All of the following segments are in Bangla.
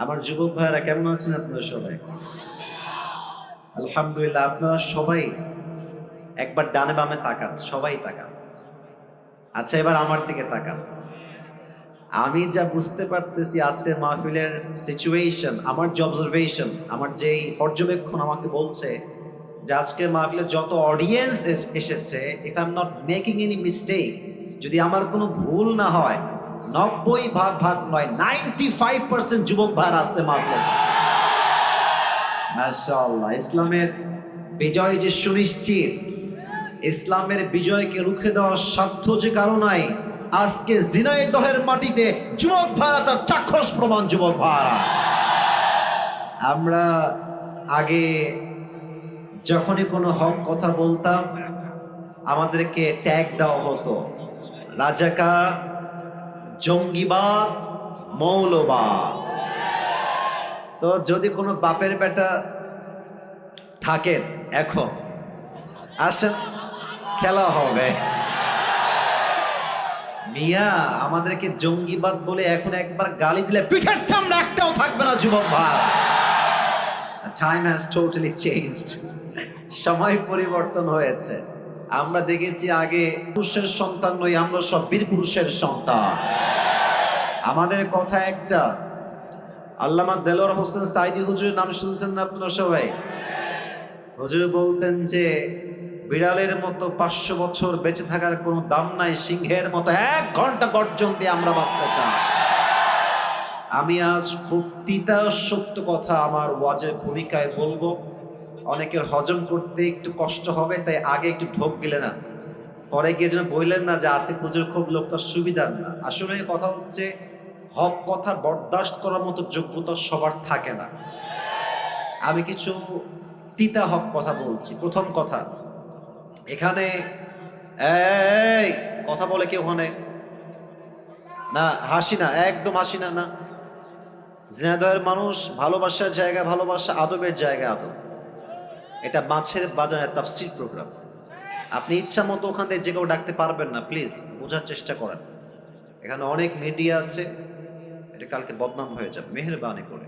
আমার যুবক ভাইরা কেমন আছেন আপনারা সবাই? আলহামদুলিল্লাহ। আপনারা সবাই একবার ডানে বামে তাকান, সবাই তাকান। আচ্ছা, এবার আমার দিকে তাকান। আমি যা বুঝতে পারতেছি আজকের মাহফিলের সিচুয়েশন, আমার যে অবজারভেশন, আমার যেই পর্যবেক্ষণ আমাকে বলছে যে আজকের মাহফিলে যত অডিয়েন্স এসেছে, if I am not making any mistake, যদি আমার কোনো ভুল না হয়, 90 ভাগ নয়, 95% যুবক ভাইরা আজকে মাহফিলে এসেছে। মাশাআল্লাহ। ইসলামের বিজয় যে সুনিশ্চিত, ইসলামের বিজয়কে রুখে দেওয়ার সাধ্য যে কারো নাই, আজকে ঝিনাইদহের মাটিতে যুবক ভাইরা তার চাক্ষুষ প্রমাণ। যুবক ভাইরা, আমরা আগে যখনই কোনো হক কথা বলতাম আমাদেরকে ট্যাগ দেওয়া হতো রাজাকার, জঙ্গিবাদ, মৌলবাদ। তো যদি কোনো বাপের বেটা থাকেন এখন, আসেন খেলা হবে। মিয়া, আমাদেরকে জঙ্গিবাদ বলে এখন একবার গালি দিলে পিঠের চামড়া একটাও থাকবে না। যুবক ভাই, টাইম হ্যাজ টোটালি চেঞ্জড। সময় পরিবর্তন হয়েছে। আমরা দেখেছি আগে পুরুষের সন্তান নই, আমরা সব বীর পুরুষের সন্তান। আমাদের কথা একটা। আল্লামা দেলোয়ার হোসেন সাইদি হুজুরের নাম শুনছেন না আপনারা সবাই? হুজুর বলতেন যে বিড়ালের মতো 500 বছর বেঁচে থাকার কোনো দাম নাই, সিংহের মতো 1 ঘন্টা গর্জন দিয়ে আমরা বাঁচতে চাই। আমি আজ খুব তিতা সত্য কথা আমার ওয়াজের ভূমিকায় বলবো। অনেকের হজম করতে একটু কষ্ট হবে, তাই আগে একটু ঢোক গেলে না, পরে গিয়ে যেন বললেন না যে আসিফ হুজুর খুব লোকটা সুবিধার না। আসলে কথা হচ্ছে, হক কথা বরদাস্ত করার মতো যোগ্যতা সবার থাকে না। আমি কিছু তিতা হক কথা বলছি। প্রথম কথা, এখানে এই কথা বলে কি ওখানে? না, হাসি না, একদম হাসি না। না, ঝিনাইদহের মানুষ ভালোবাসার জায়গা ভালোবাসা, আদবের জায়গা আদব। এটা মাছের বাজারের তাফসীর প্রোগ্রাম। আপনি ইচ্ছা মতো ওখান থেকে যে কেউ ডাকতে পারবেন না। প্লিজ বোঝার চেষ্টা করেন। এখানে অনেক মিডিয়া আছে, এটা কালকে বদনাম হয়ে যাবে। মেহেরবানি করে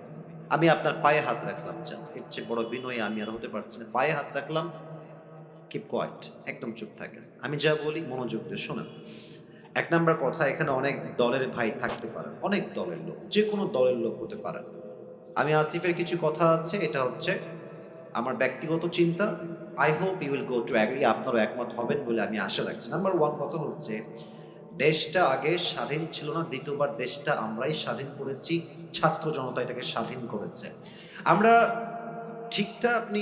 আমি আপনার পায়ে হাত রাখলাম, জান, এর চেয়ে বড় বিনয়ী আমি আর হতে পারছি না। পায়ে হাত রাখলাম, কিপ কোয়াইট, একদম চুপ থাকেন। আমি যা বলি মনোযোগ দিয়ে শোনেন। 1 নাম্বার কথা, এখানে অনেক দলের ভাই থাকতে পারেন, অনেক দলের লোক, যে কোনো দলের লোক হতে পারেন। আমি আসিফের কিছু কথা আছে, এটা হচ্ছে আমার ব্যক্তিগত চিন্তা। I hope you will go to agree, আপনারও একমত হবেন বলে আমি আশা রাখছি। নাম্বার 1 কথা হচ্ছে, দেশটা আগে স্বাধীন ছিল না, দ্বিতীয়বার দেশটা আমরাই স্বাধীন করেছি, ছাত্র জনতা এটাকে স্বাধীন করেছে। আমরা ঠিকটা আপনি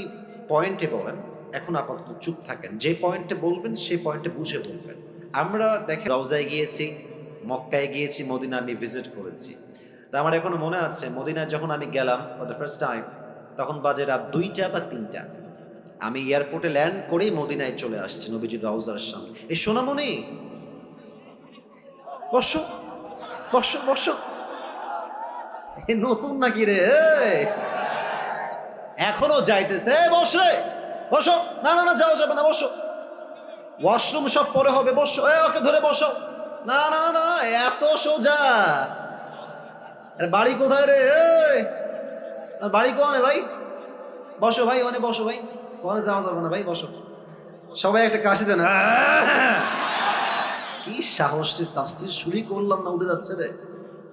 পয়েন্টে বলেন, এখন আপাতত চুপ থাকেন। যে পয়েন্টে বলবেন সেই পয়েন্টে বুঝে বলবেন। আমরা দেখেন রওজায় গিয়েছি, মক্কায় গিয়েছি, মদিনা আমি ভিজিট করেছি। তা আমার এখনো মনে আছে, মদিনায় যখন আমি গেলাম ফর দ্য ফার্স্ট টাইম, তখন বাজে রাত 2টা বা 3টা। আমি এয়ারপোর্টে ল্যান্ড করেই মদিনায় চলে আসছি, নবীজির রওজার সামনে। এই সোনামণি, বসো বসো বসো। এ নতুন নাকি রে? এই, এখনো যাইতেছে। বস রে, বসো। না না না, যাও, যাবে না, বসো। ওয়াশরুম সব পরে হবে, বসো। ওকে ধরে বসো। না না না, এত সোজা? আরে বাড়ি কোথায় রে? এই, বাড়ি কোনে ভাই? বসো ভাই, ওনে বসো ভাই। কোনে যাওয়া যাবে না ভাই, বসো। সবাই একটা কাশি দেন। কি সাহস রে, তাফসীর শুরু করলাম না উঠে যাচ্ছে রে।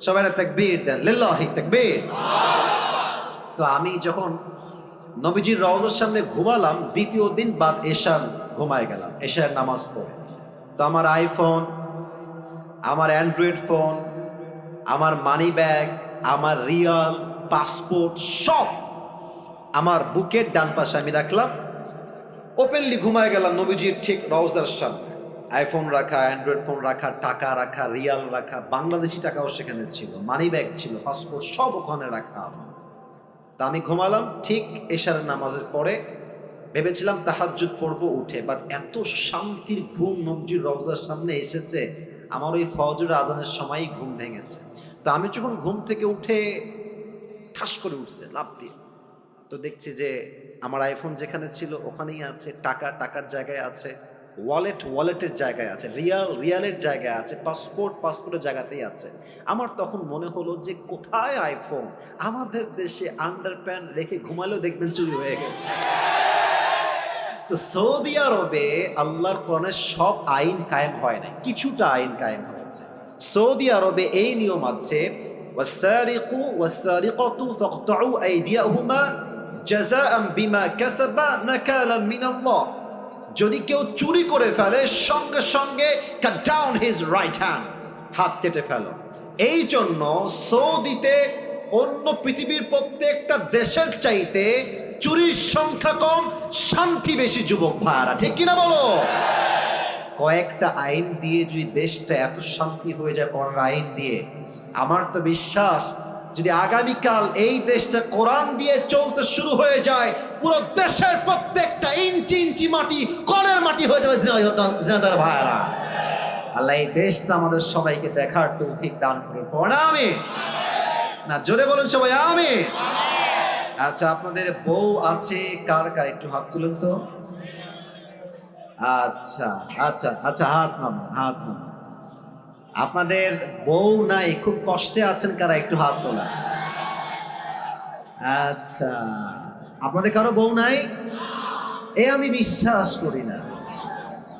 সবাই একটা তাকবীর দেন, লিল্লাহি তাকবীর। তো আমি যখন নবীজির রওজার সামনে ঘুমালাম, দ্বিতীয় দিন বাদ এশার ঘুমায় গেলাম, এশার নামাজ পড়ে। তো আমার আইফোন, আমার অ্যান্ড্রয়েড ফোন, আমার মানি ব্যাগ, আমার রিয়াল, পাসপোর্ট সব আমার বুকের ডান পাশে আমি রাখলাম। ওপেনলি ঘুমায় গেলাম নবীজির ঠিক রওজার সামনে। আইফোন রাখা, অ্যান্ড্রয়েড ফোন রাখা, টাকা রাখা, রিয়াল রাখা, বাংলাদেশি টাকাও সেখানে ছিল, মানি ব্যাগ ছিল, পাসপোর্ট সব ওখানে রাখা আমার। তা আমি ঘুমালাম ঠিক এশার নামাজের পরে। ভেবেছিলাম তাহাজ্জুদ পড়বো উঠে, বাট এত শান্তির ঘুম নবীজির রওজার সামনে এসেছে, আমার ওই ফজর আজানের সময়ই ঘুম ভেঙেছে। তো আমি যখন ঘুম থেকে উঠে ঠাস করে উঠছে লাফ দিয়ে, তো দেখছি যে আমার আইফোন যেখানে ছিল ওখানেই আছে, টাকা টাকার জায়গায় আছে, ওয়ালেটের জায়গায় আছে, রিয়ালের জায়গায় আছে, পাসপোর্টের জায়গাতেই আছে। আমার তখন মনে হলো যে কোথায় আইফোন, আমাদের দেশে আন্ডারপ্যান্ট রেখে ঘুমালেও দেখবেন চুরি হয়ে গেছে। তো সৌদি আরবে আল্লাহর কোরআনের সব আইন কায়েম হয় নাই, কিছুটা আইন কায়েম হয়েছে। সৌদি আরবে এই নিয়ম আছে, ওয়াসারিকু ওয়াসারিকাতু ফাকতাউ আইদিয়াহুমা জাযাআন বিমা কাসাবা নাকালাম মিনাল্লাহ। যদি কেউ চুরি করে ফেলে সঙ্গে সঙ্গে cut down his right hand, হাত কেটে ফেলো। এই জন্য সৌদিতে অন্য পৃথিবীর প্রত্যেকটা দেশের চাইতে চুরির সংখ্যা কম, শান্তি বেশি। যুবক ভাইরা ঠিক কিনা বলো? কয়েকটা আইন দিয়ে যদি দেশটা এত শান্তি হয়ে যায়, কোরআন আইন দিয়ে, আমার তো বিশ্বাস যদি আগামীকাল এই দেশটা কোরআন দিয়ে চলতে শুরু হয়ে যায়, পুরো দেশের প্রত্যেকটা ইঞ্চি ইঞ্চি মাটি কোরআনের মাটি হয়ে যাবে। জিনাদার ভাইরা, আল্লাহ এই দেশটা আমাদের সবাইকে দেখার তৌফিক দান করুন। পড়া আমি না, জোরে বলুন সবাই আমিন। আচ্ছা, আপনাদের বউ আছে কার কার? একটু হাত তুলুন তো। আচ্ছা আচ্ছা আচ্ছা, হাত নামান। আপনাদের বউ নাই, খুব কষ্টে আছেন কারা? একটু হাত তোলা। আচ্ছা, আপনাদের কারো বউ নাই? আমি বিশ্বাস করি না,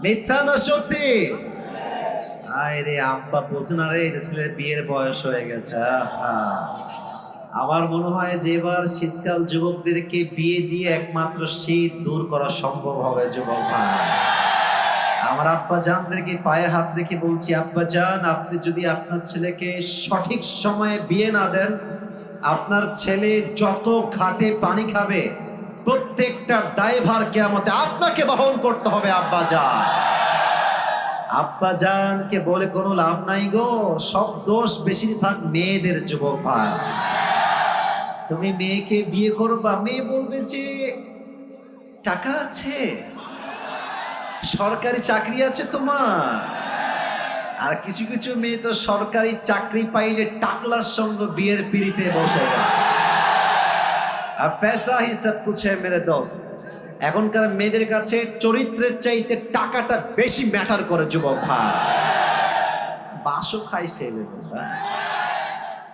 মিথ্যা না সত্যি? আরে আব্বা বোঝে না রে, ছেলের বিয়ের বয়স হয়ে গেছে। আমার মনে হয় যে এবার শীতকাল যুবকদেরকে বিয়ে দিয়ে একমাত্র শীত দূর করা সম্ভব হবে। যুবক ভাই, আমার আব্বা জানদেরকে পায়ে হাত রেখে বলছি, আব্বা জান, আপনি যদি আপনার ছেলেকে সঠিক সময়ে বিয়ে না দেন, আপনার ছেলে যত ঘাটে পানি খাবে প্রত্যেকটা দায়ভার কিয়ামতে আপনাকে বহন করতে হবে। আব্বা জান, আব্বা জানকে বলে কোনো লাভ নাই গো, সব দোষ বেশিরভাগ মেয়েদের। যুবক ভাই, তুমি মেয়েকে বিয়ে করবা, মেয়ে বলবে যে টাকা আছে, সরকারি চাকরি আছে তোমার। আর কিছু কিছু মেয়ে তো সরকারি চাকরি পাইলে টাকলার সঙ্গে বিয়ের পিড়িতে বসে যায়। আর পেশা হি সব কুছ হ্যায় মেরে দোস্ত। এখনকার মেয়েদের কাছে চরিত্রের চাইতে টাকাটা বেশি ম্যাটার করে। যুবক ভাই, বাসও খাই সে,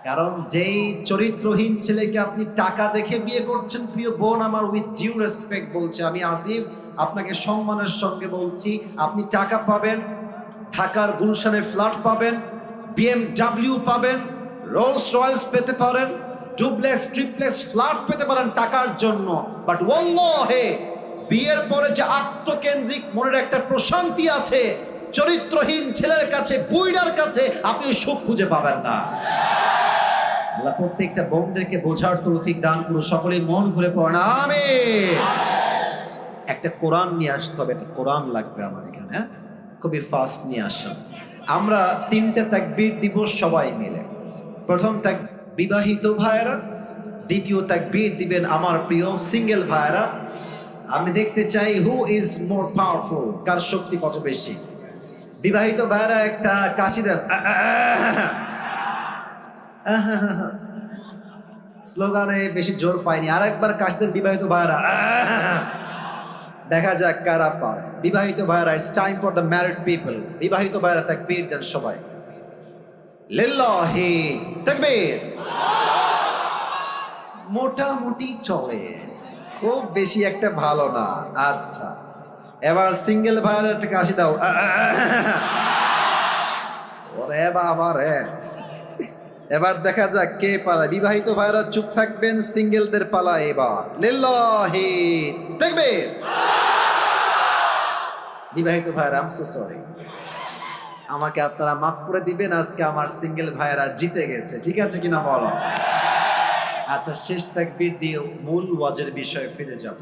কারণ যেই চরিত্রহীন ছেলেকে আপনি টাকা দেখে বিয়ে করছেন, প্রিয় বোন আমার, উইথ ডিউ রেসপেক্ট বলছে, আমি আসিফ আপনাকে সম্মানের সঙ্গে বলছি, আপনি টাকা পাবেন, ঢাকার গুলশানে ফ্ল্যাট পাবেন, BMW পাবেন, রোলস রয়েলস পেতে পারেন, ডুপ্লেক্স ট্রিপ্লেক্স ফ্ল্যাট পেতে পারেন টাকার জন্য। বাট ওয়াল্লাহি বিয়ের পরে যে আত্মকেন্দ্রিক মনের একটা প্রশান্তি আছে, চরিত্রহীন ছেলের কাছে, বুইড়ার কাছে আপনি সুখ খুঁজে পাবেন না। আল্লাহ প্রত্যেকটা বোনদেরকে বোঝার তৌফিক দান করুন। সকলেই মন খুলে পড়েন আমিন। একটা কোরআন নিয়ে আসতে হবে, একটা কোরআন লাগবে আমার এখানে, হ্যাঁ? খুবই ফাস্ট নিয়ে আসেন। আমরা 3টে তাকবীর দিব সবাই মিলে। প্রথম বিবাহিত ভাইয়েরা, দ্বিতীয় তাকবীর দিবেন আমার প্রিয় সিঙ্গেল ভাইয়েরা। আমি দেখতে চাই হু ইজ মোর পাওয়ারফুল, কার শক্তি কত বেশি। বিবাহিত ভাইয়েরা একটা কাশি দেন, স্লোগানে বেশি জোর পাইনি, আর একবার কাশি দেন বিবাহিত ভাইয়েরা, দেখা যাক কারা পারে। বিবাহিত ভাইয়েরা, it's time for the married people. বিবাহিত ভাইয়েরা তাকবীর দেন সবাই, লিল্লাহি তাকবীর। মোটামুটি চলে, খুব বেশি একটা ভালো না। আচ্ছা, এবার সিঙ্গেল ভাইয়েরা একটা কাশি দাও, ওরে বাবা রে। এবার দেখা যাক কে পারে। বিবাহিত ভাইরা চুপ থাকবেন, সিঙ্গেলদের পালা এবার। লিল্লাহি তাকবীর। বিবাহিত ভাইরা, আই এম সো সরি, আমাকে আপনারা মাফ করে দিবেন, আজকে আমার সিঙ্গেল ভাইরা জিতে গেছে, ঠিক আছে কিনা বলো? আচ্ছা, শেষ তাকবীর দিয়ে মূল ওয়াজের বিষয়ে ফিরে যাব।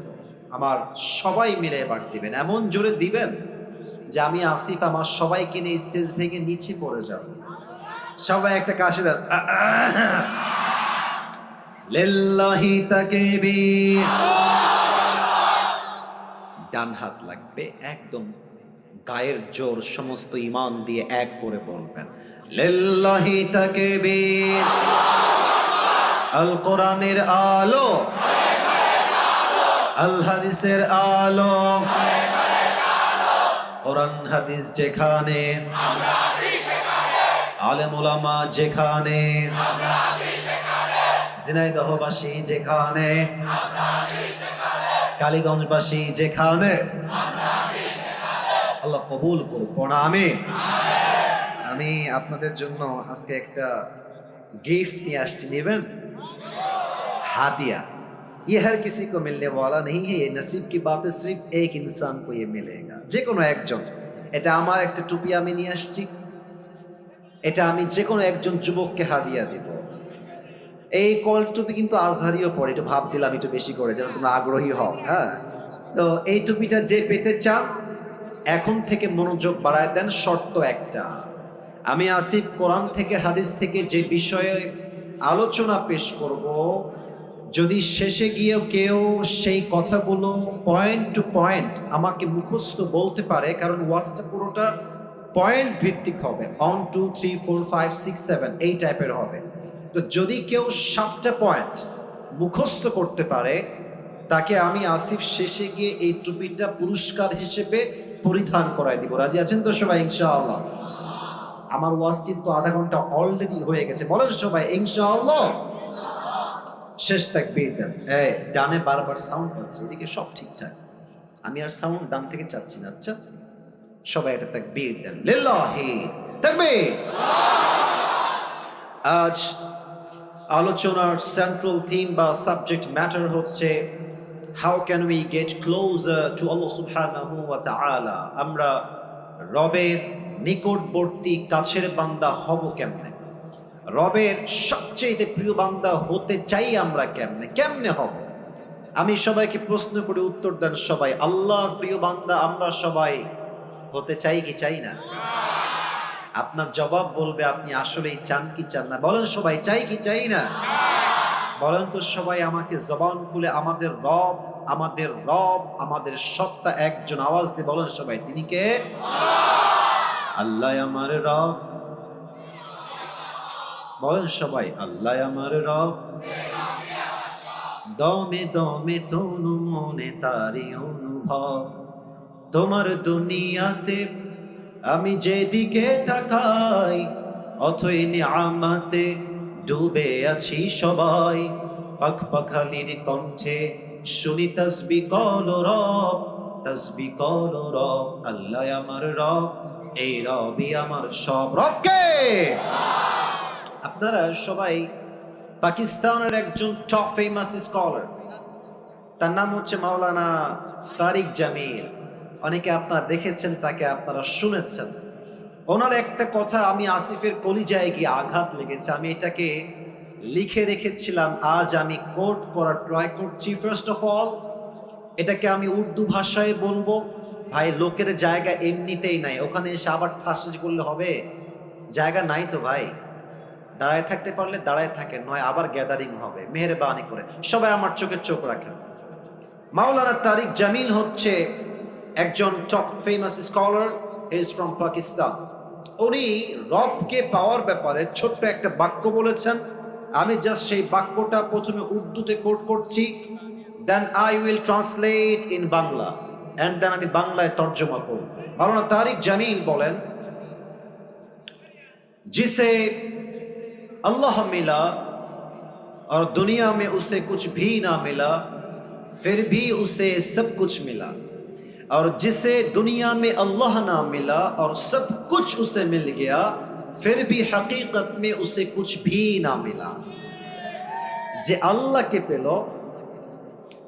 আমার সবাই মিলে এবার দিবেন, এমন জোরে দিবেন যে আমি আসিফ আমার সবাইকে নিয়ে স্টেজ ভেঙে নিচে পড়ে যাব। সবাই একটা কাশি দেন, লিল্লাহি তাকবীর। ডান হাত লাগবে একদম গায়ের জোর, সমস্ত ঈমান দিয়ে এক করে বলবেন, লিল্লাহি তাকবীর। আল কোরআনের আলো, আল হাদিসের আলো, কোরআন হাদিস যেখানে, আলেম ওলামা যেখানে, ঝিনাইদহবাসী যেখানে, কালীগঞ্জবাসী যেখানে, আল্লাহ কবুল করুন। পড়া আমিন। আমি আপনাদের জন্য আজকে একটা गिफ्ट নিয়ে আসছি, নেবেন? हादिया ये हर किसी को मिलने वाला नहीं है, ये नसीब की बात है, सिर्फ एक इंसान को ये मिलेगा, যে কোনো একজন। এটা আমার একটা টুপি আমি নিয়ে আসছি, এটা আমি যে কোনো একজন যুবককে হাদিয়া দিব। এই কল টুপি কিন্তু আজহারিও পরে, একটু ভাব দিলাম একটু বেশি করে যেন তোমরা আগ্রহী হও। হ্যাঁ, তো এই টুপিটা যে পেতে চান এখন থেকে মনোযোগ বাড়ায় দেন। শর্ত একটা, আমি আসিফ কোরআন থেকে হাদিস থেকে যে বিষয়ে আলোচনা পেশ করব, যদি শেষে গিয়েও কেউ সেই কথাগুলো পয়েন্ট টু পয়েন্ট আমাকে মুখস্থ বলতে পারে, কারণ ওয়াজটা পুরোটা পয়েন্ট ভিত্তিক হবে, 1 2 3 4 5 6 7 এই টাইপের হবে। তো যদি কেউ 7টা পয়েন্ট মুখস্থ করতে পারে, তাকে আমি আসিফ শেষে গিয়ে এই টুপিটা পুরস্কার হিসেবে পরিধান করাই দিব। রাজি আছেন তো সবাই? ইনশাআল্লাহ। আমার ওয়াজ কিন্তু আধা ঘন্টা অলরেডি হয়ে গেছে, বলেন সবাই ইনশাআল্লাহ। শেষ তাকবীর দেন। এই ডানে বারবার সাউন্ড পাচ্ছে, এদিকে সব ঠিকঠাক, আমি আর সাউন্ড ডান থেকে চাচ্ছি না। আচ্ছা সবাই এটা তাকবীর দেন, লিল্লাহি তাকবীর। আজ আলোচনার সেন্ট্রাল থিম বা সাবজেক্ট ম্যাটার হচ্ছে how can we get closer to আল্লাহ সুবহানাহু ওয়া তাআলা। আমরা রবের নিকটবর্তী কাছের বান্দা হব কেমনে? রবের সবচেয়ে প্রিয় বান্দা হতে চাই আমরা কেমনে? কেমনে হব? আমি সবাইকে প্রশ্ন করে উত্তর দেন সবাই। আল্লাহর প্রিয় বান্দা আমরা সবাই হতে চাই কি চাই না? আপনার জবাব বলবে আপনি আসলেই চান কি চান না। বলেন সবাই চাই কি চাই না? বলেন তো সবাই আমাকে জবান খুলে, আমাদের রব, আমাদের রব, আমাদের সত্তা একজন, আওয়াজ দিয়ে বলেন সবাই, তিনি কে? আল্লাহ আমার রব। বলেন সবাই, আল্লাহ আমার রব। দমে দমে তনু মনে তারি অনুভব, তোমার দুনিয়াতে আমি যেদিকে তাকাই অথই নিয়ামতে ডুবে আছি সবাই। পাখ পাখালির কণ্ঠে শুনি তাসবিহ করো রব, তাসবিহ করো রব। আল্লাহ আমার রব, এই রবই আমার সব। রবকে আপনারা সবাই পাকিস্তানের একজন টপ ফেমাস স্কলার, তার নাম হচ্ছে মাওলানা তারিক জামিল। অনেকে আপনারা দেখেছেন তাকে, আপনারা শুনেছেন। ওনার একটা কথা আমি আসিফের কলিজায় গিয়ে আঘাত লেগেছে, আমি এটাকে লিখে রেখেছিলাম, আজ আমি কোট করার ট্রাই করছি। ফার্স্ট অফ অল এটাকে আমি উর্দু ভাষায় বলবো। ভাই লোকের জায়গা এমনিতেই নাই, ওখানে এসে আবার ঠাসা করলে হবে? জায়গা নাই তো ভাই, দাঁড়ায় থাকতে পারলে দাঁড়ায় থাকে, নয় আবার গ্যাদারিং হবে। মেহেরবানি করে সবাই আমার চোখের চোখ রাখেন। মাওলানা তারিক জামিল হচ্ছে একজন top famous scholar, is from Pakistan. উনি রবকে পাওয়ার ব্যাপারে ছোট্ট একটা বাক্য বলেছেন। আমি জাস্ট সেই বাক্যটা প্রথমে উর্দুতে কোট করছি, then I will translate in Bangla, and then আমি বাংলায় তর্জমা করব। মাওলানা তারিক জামিল বলেন, जिसे अल्लाह मिला और दुनिया में उसे कुछ भी ना मिला, फिर भी उसे सब कुछ मिला, और जिसे दुनिया में अल्लाह ना मिला और सब कुछ उसे मिल गया, फिर भी हकीकत में उसे कुछ भी ना मिला। যে আল্লাহকে পেল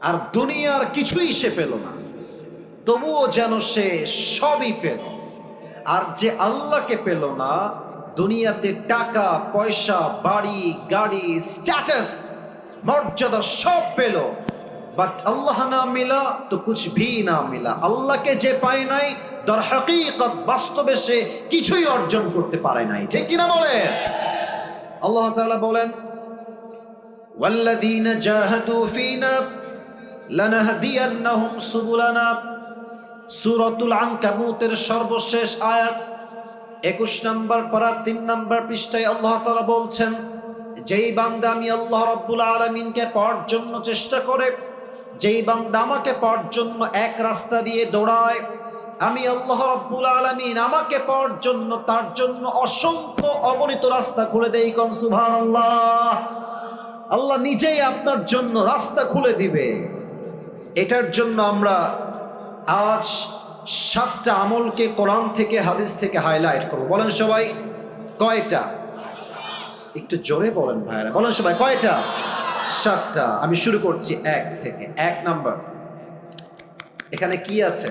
আর দুনিয়ার কিছুই সে পেল না, তবুও যেন সে সবই পেল। আর যে আল্লাহকে পেল না, দুনিয়াতে টাকা পয়সা বাড়ি গাড়ি স্ট্যাটাস মর্যাদা সব পেল, বাট আল্লাহ না মিলা তো কুছ ভি না মিলা। আল্লাহকে যে পায় নাই, দর হাকিকত বাস্তবে সে কিছুই অর্জন করতে পারে নাই। ঠিক কিনা বলেন? আল্লাহ তাআলা বলেন, ওয়াল্লাযীনা জাহাদু ফীনা লানাহদিয়ান্নাহুম সুবুলানা। সূরাতুল আনকাবুতের সর্বশেষ আয়াত 21 নম্বর পারা 3 নম্বর পৃষ্ঠায় আল্লাহ তাআলা বলছেন, যেই বান্দা আমি আল্লাহ রাব্বুল আলামিনকে পাওয়ার জন্য চেষ্টা করে, যেই বান্দা আমাকে পাওয়ার জন্য এক রাস্তা দিয়ে দৌড়ায়, আমি আল্লাহ রাব্বুল আলামিন আমাকে পাওয়ার জন্য তার জন্য অসংখ্য অগণিত রাস্তা খুলে দেই। কোন সুবহানাল্লাহ। আল্লাহ নিজেই আপনার জন্য রাস্তা খুলে দিবে। এটার জন্য আমরা আজ 7টা আমলকে কোরআন থেকে হাদিস থেকে হাইলাইট করব। বলেন সবাই কয়টা? একটু জোরে বলেন ভাইরা, বলেন সবাই কয়টা? 7টা। আমি শুরু করছি 1 থেকে। 1 নাম্বার, এখানে কি আছে?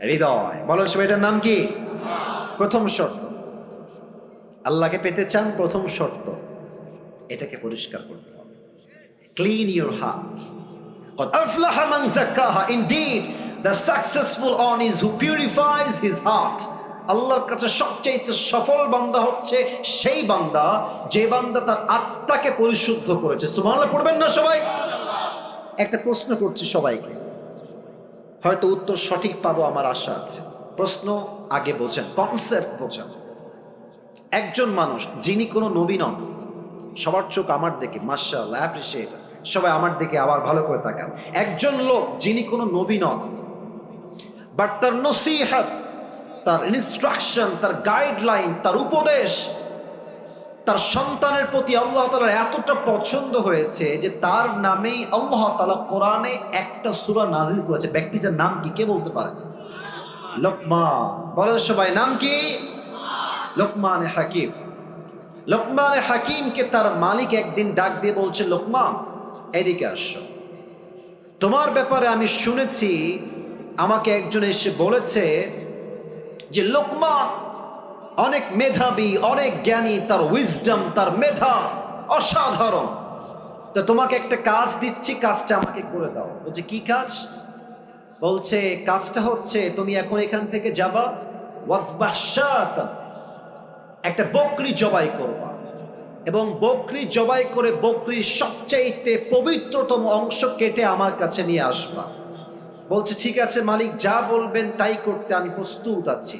হৃদয়। বলেন সবাই এটার নাম কি? প্রথম শর্ত, আল্লাহকে পেতে চান, প্রথম শর্ত এটাকে পরিষ্কার করতে হবে। Clean your heart. قد أفلح من زكاها. Indeed, the successful one is who purifies his heart. আল্লাহর কাছে সবচেয়ে সফল বান্দা হচ্ছে সেই বান্দা যে বান্দা তার আত্মাকে পরিশুদ্ধ করেছে। সুবহানাল্লাহ পড়বেন না সবাই? একটা প্রশ্ন করছি সবাইকে, হয়তো উত্তর সঠিক পাবো আমার আশা আছে। প্রশ্ন আগে বোঝেন, কনসেপ্ট বোঝেন। একজন মানুষ যিনি কোনো নবী নন, সবার চোখ আমার দিকে, মাশাআল্লাহ, অ্যাপ্রিশিয়েট, সবাই আমার দিকে আবার ভালো করে তাকান। একজন লোক যিনি কোনো নবী নন, বাট তার নসিহত, তার ইনস্ট্রাকশন, তার গাইডলাইন, তার উপদেশ তার সন্তানের প্রতি আল্লাহ তাআলার এতটা পছন্দ হয়েছে যে তার নামেই আল্লাহ তাআলা কোরআনে একটা সূরা নাজিল করেছে। ব্যক্তিটার নাম কি কে বলতে পারে? লোকমান। বলেন সবাই নাম কি? লোকমান হাকিম। লোকমান হাকিমকে তার মালিক একদিন ডাক দিয়ে বলছে, লোকমান এদিকে আসো, তোমার ব্যাপারে আমি শুনেছি, আমাকে একজন এসে বলেছে যে লোকমান অনেক মেধাবী, অনেক জ্ঞানী, তার উইজডম, তার মেধা অসাধারণ। তো তোমাকে একটা কাজ দিচ্ছি, কাজটা আমাকে করে দাও। বলছে কি কাজ? বলছে কাজটা হচ্ছে তুমি এখন এখান থেকে যাবা, একটা বকরি জবাই করবা এবং বকরি জবাই করে বকরির সবচাইতে পবিত্রতম অংশ কেটে আমার কাছে নিয়ে আসবা। বলছে ঠিক আছে মালিক, যা বলবেন তাই করতে আমি প্রস্তুত আছি।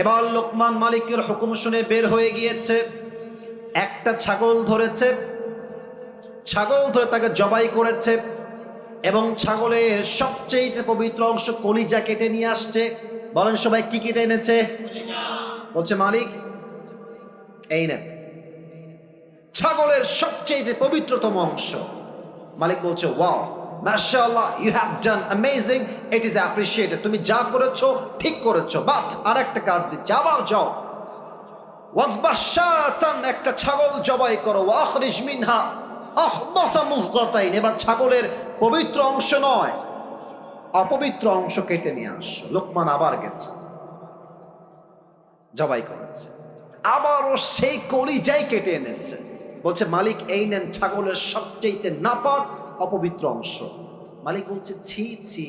এবার লোকমান মালিকের হুকুম শুনে বের হয়ে গিয়েছে, একটা ছাগল ধরেছে, ছাগল ধরে তাকে জবাই করেছে এবং ছাগলের সবচেয়ে পবিত্র অংশ কলিজা কেটে নিয়ে আসছে। বলেন সবাই কি কেটে এনেছে? বলছে মালিক এই নেন ছাগলের সবচেয়ে পবিত্রতম অংশ। মালিক বলছে ওয়াও, মাশাআল্লাহ, you have done amazing, it is appreciated, তুমি যা করেছো ঠিক করেছো, বাট আরেকটা কাজ দিচ্ছি, আবার যাও, ওয়াযবাশাতান, একটা ছাগল জবাই করো, ওয়াখরিজ মিনহা আখবাসা মুযগাতাইন, এবার ছাগলের পবিত্র অংশ নয় অপবিত্র অংশ কেটে নিয়ে আসো। লোকমান আবার গেছে, জবাই করেছে, আবারও সেই কলিজাই কেটে এনেছে। বলছে মালিক এই নেন ছাগলের সবচেয়ে নাপাক অপবিত্র অংশ। মালিক বলছে ছি ছি,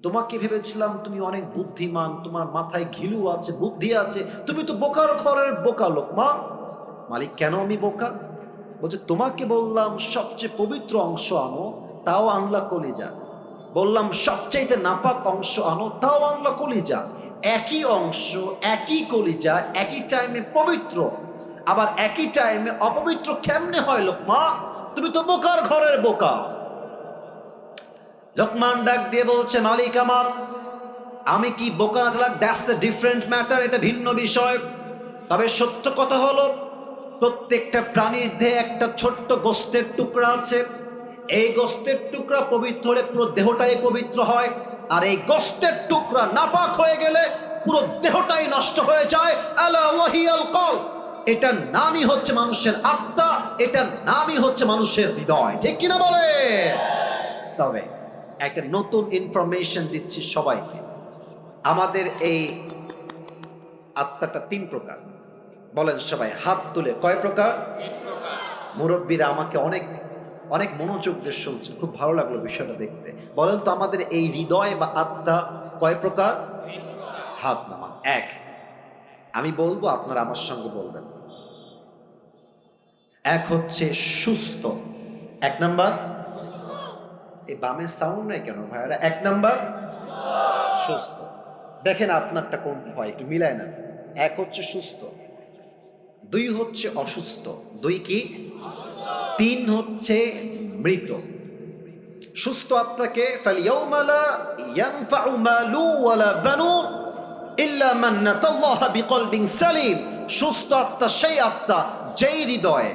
তোমাকে ভেবেছিলাম তুমি অনেক বুদ্ধিমান, তোমার মাথায় ঘিলু আছে, বুদ্ধি আছে, তুমি তো বোকার ঘরের বোকা লোকমান। মালিক কেন আমি বোকা? বলছে তোমাকে বললাম সবচেয়ে পবিত্র অংশ আনো, তাও আনলা কলিজা, বললাম সবচাইতে নাপাক অংশ আনো, তাও আনলা কলিজা। একই অংশ, একই কলিজা, একই টাইমে পবিত্র, আবার একই টাইমে অপবিত্র কেমনে হয় লোকমান? তুমি তো বোকার ঘরের বোকা। লোকমান ডাক দিয়ে বলছে মালিক আমার, আমি কি বোকা না চালাক, দ্যাটস এ ডিফারেন্ট ম্যাটার, এটা ভিন্ন বিষয়। তবে সত্য কথা হলো প্রত্যেকটা প্রাণীর দেহে একটা ছোট্ট গোস্তের টুকরা আছে। এই গোস্তের টুকরা পবিত্র হলে পুরো দেহটাই পবিত্র হয়, আর এই গোস্তের টুকরা নাপাক হয়ে গেলে পুরো দেহটাই নষ্ট হয়ে যায়। আলা ওয়াহিয়াল কলব, এটার নামই হচ্ছে মানুষের আত্মা, এটার নামই হচ্ছে মানুষের হৃদয়। ঠিক কিনা বলে? তবে একটা নতুন ইনফরমেশন দিচ্ছি সবাইকে, আমাদের এই আত্মাটা 3 প্রকার। বলেন সবাই হাত তুলে, কয় প্রকার? মুরব্বীরা আমাকে অনেক অনেক মনোযোগ দিয়ে শুনছে, খুব ভালো লাগলো বিষয়টা দেখতে। বলেন তো আমাদের এই হৃদয় বা আত্মা কয় প্রকার? হাত নামান। 1, আমি বলবো আপনারা আমার সঙ্গে বলবেন। 1 হচ্ছে সুস্থ। 1 নাম্বার, এই বামে সাউন্ড নাই কেন ভাইরা? 1 নাম্বার সুস্থ। দেখেন আপনারটা কোনটা হয়, একটু মিলায় না। 1 হচ্ছে সুস্থ, 2 হচ্ছে অসুস্থ, 2 কি? 3 হচ্ছে মৃত। সুস্থ আত্মাকে ফালইয়াউমা লা ইয়ানফাউ মালু ওয়ালা বানুন ইল্লা মান নাতাল্লাহা বিকলবিন সালিম। সুস্থ আত্মা সেই আত্মা যেই হৃদয়ে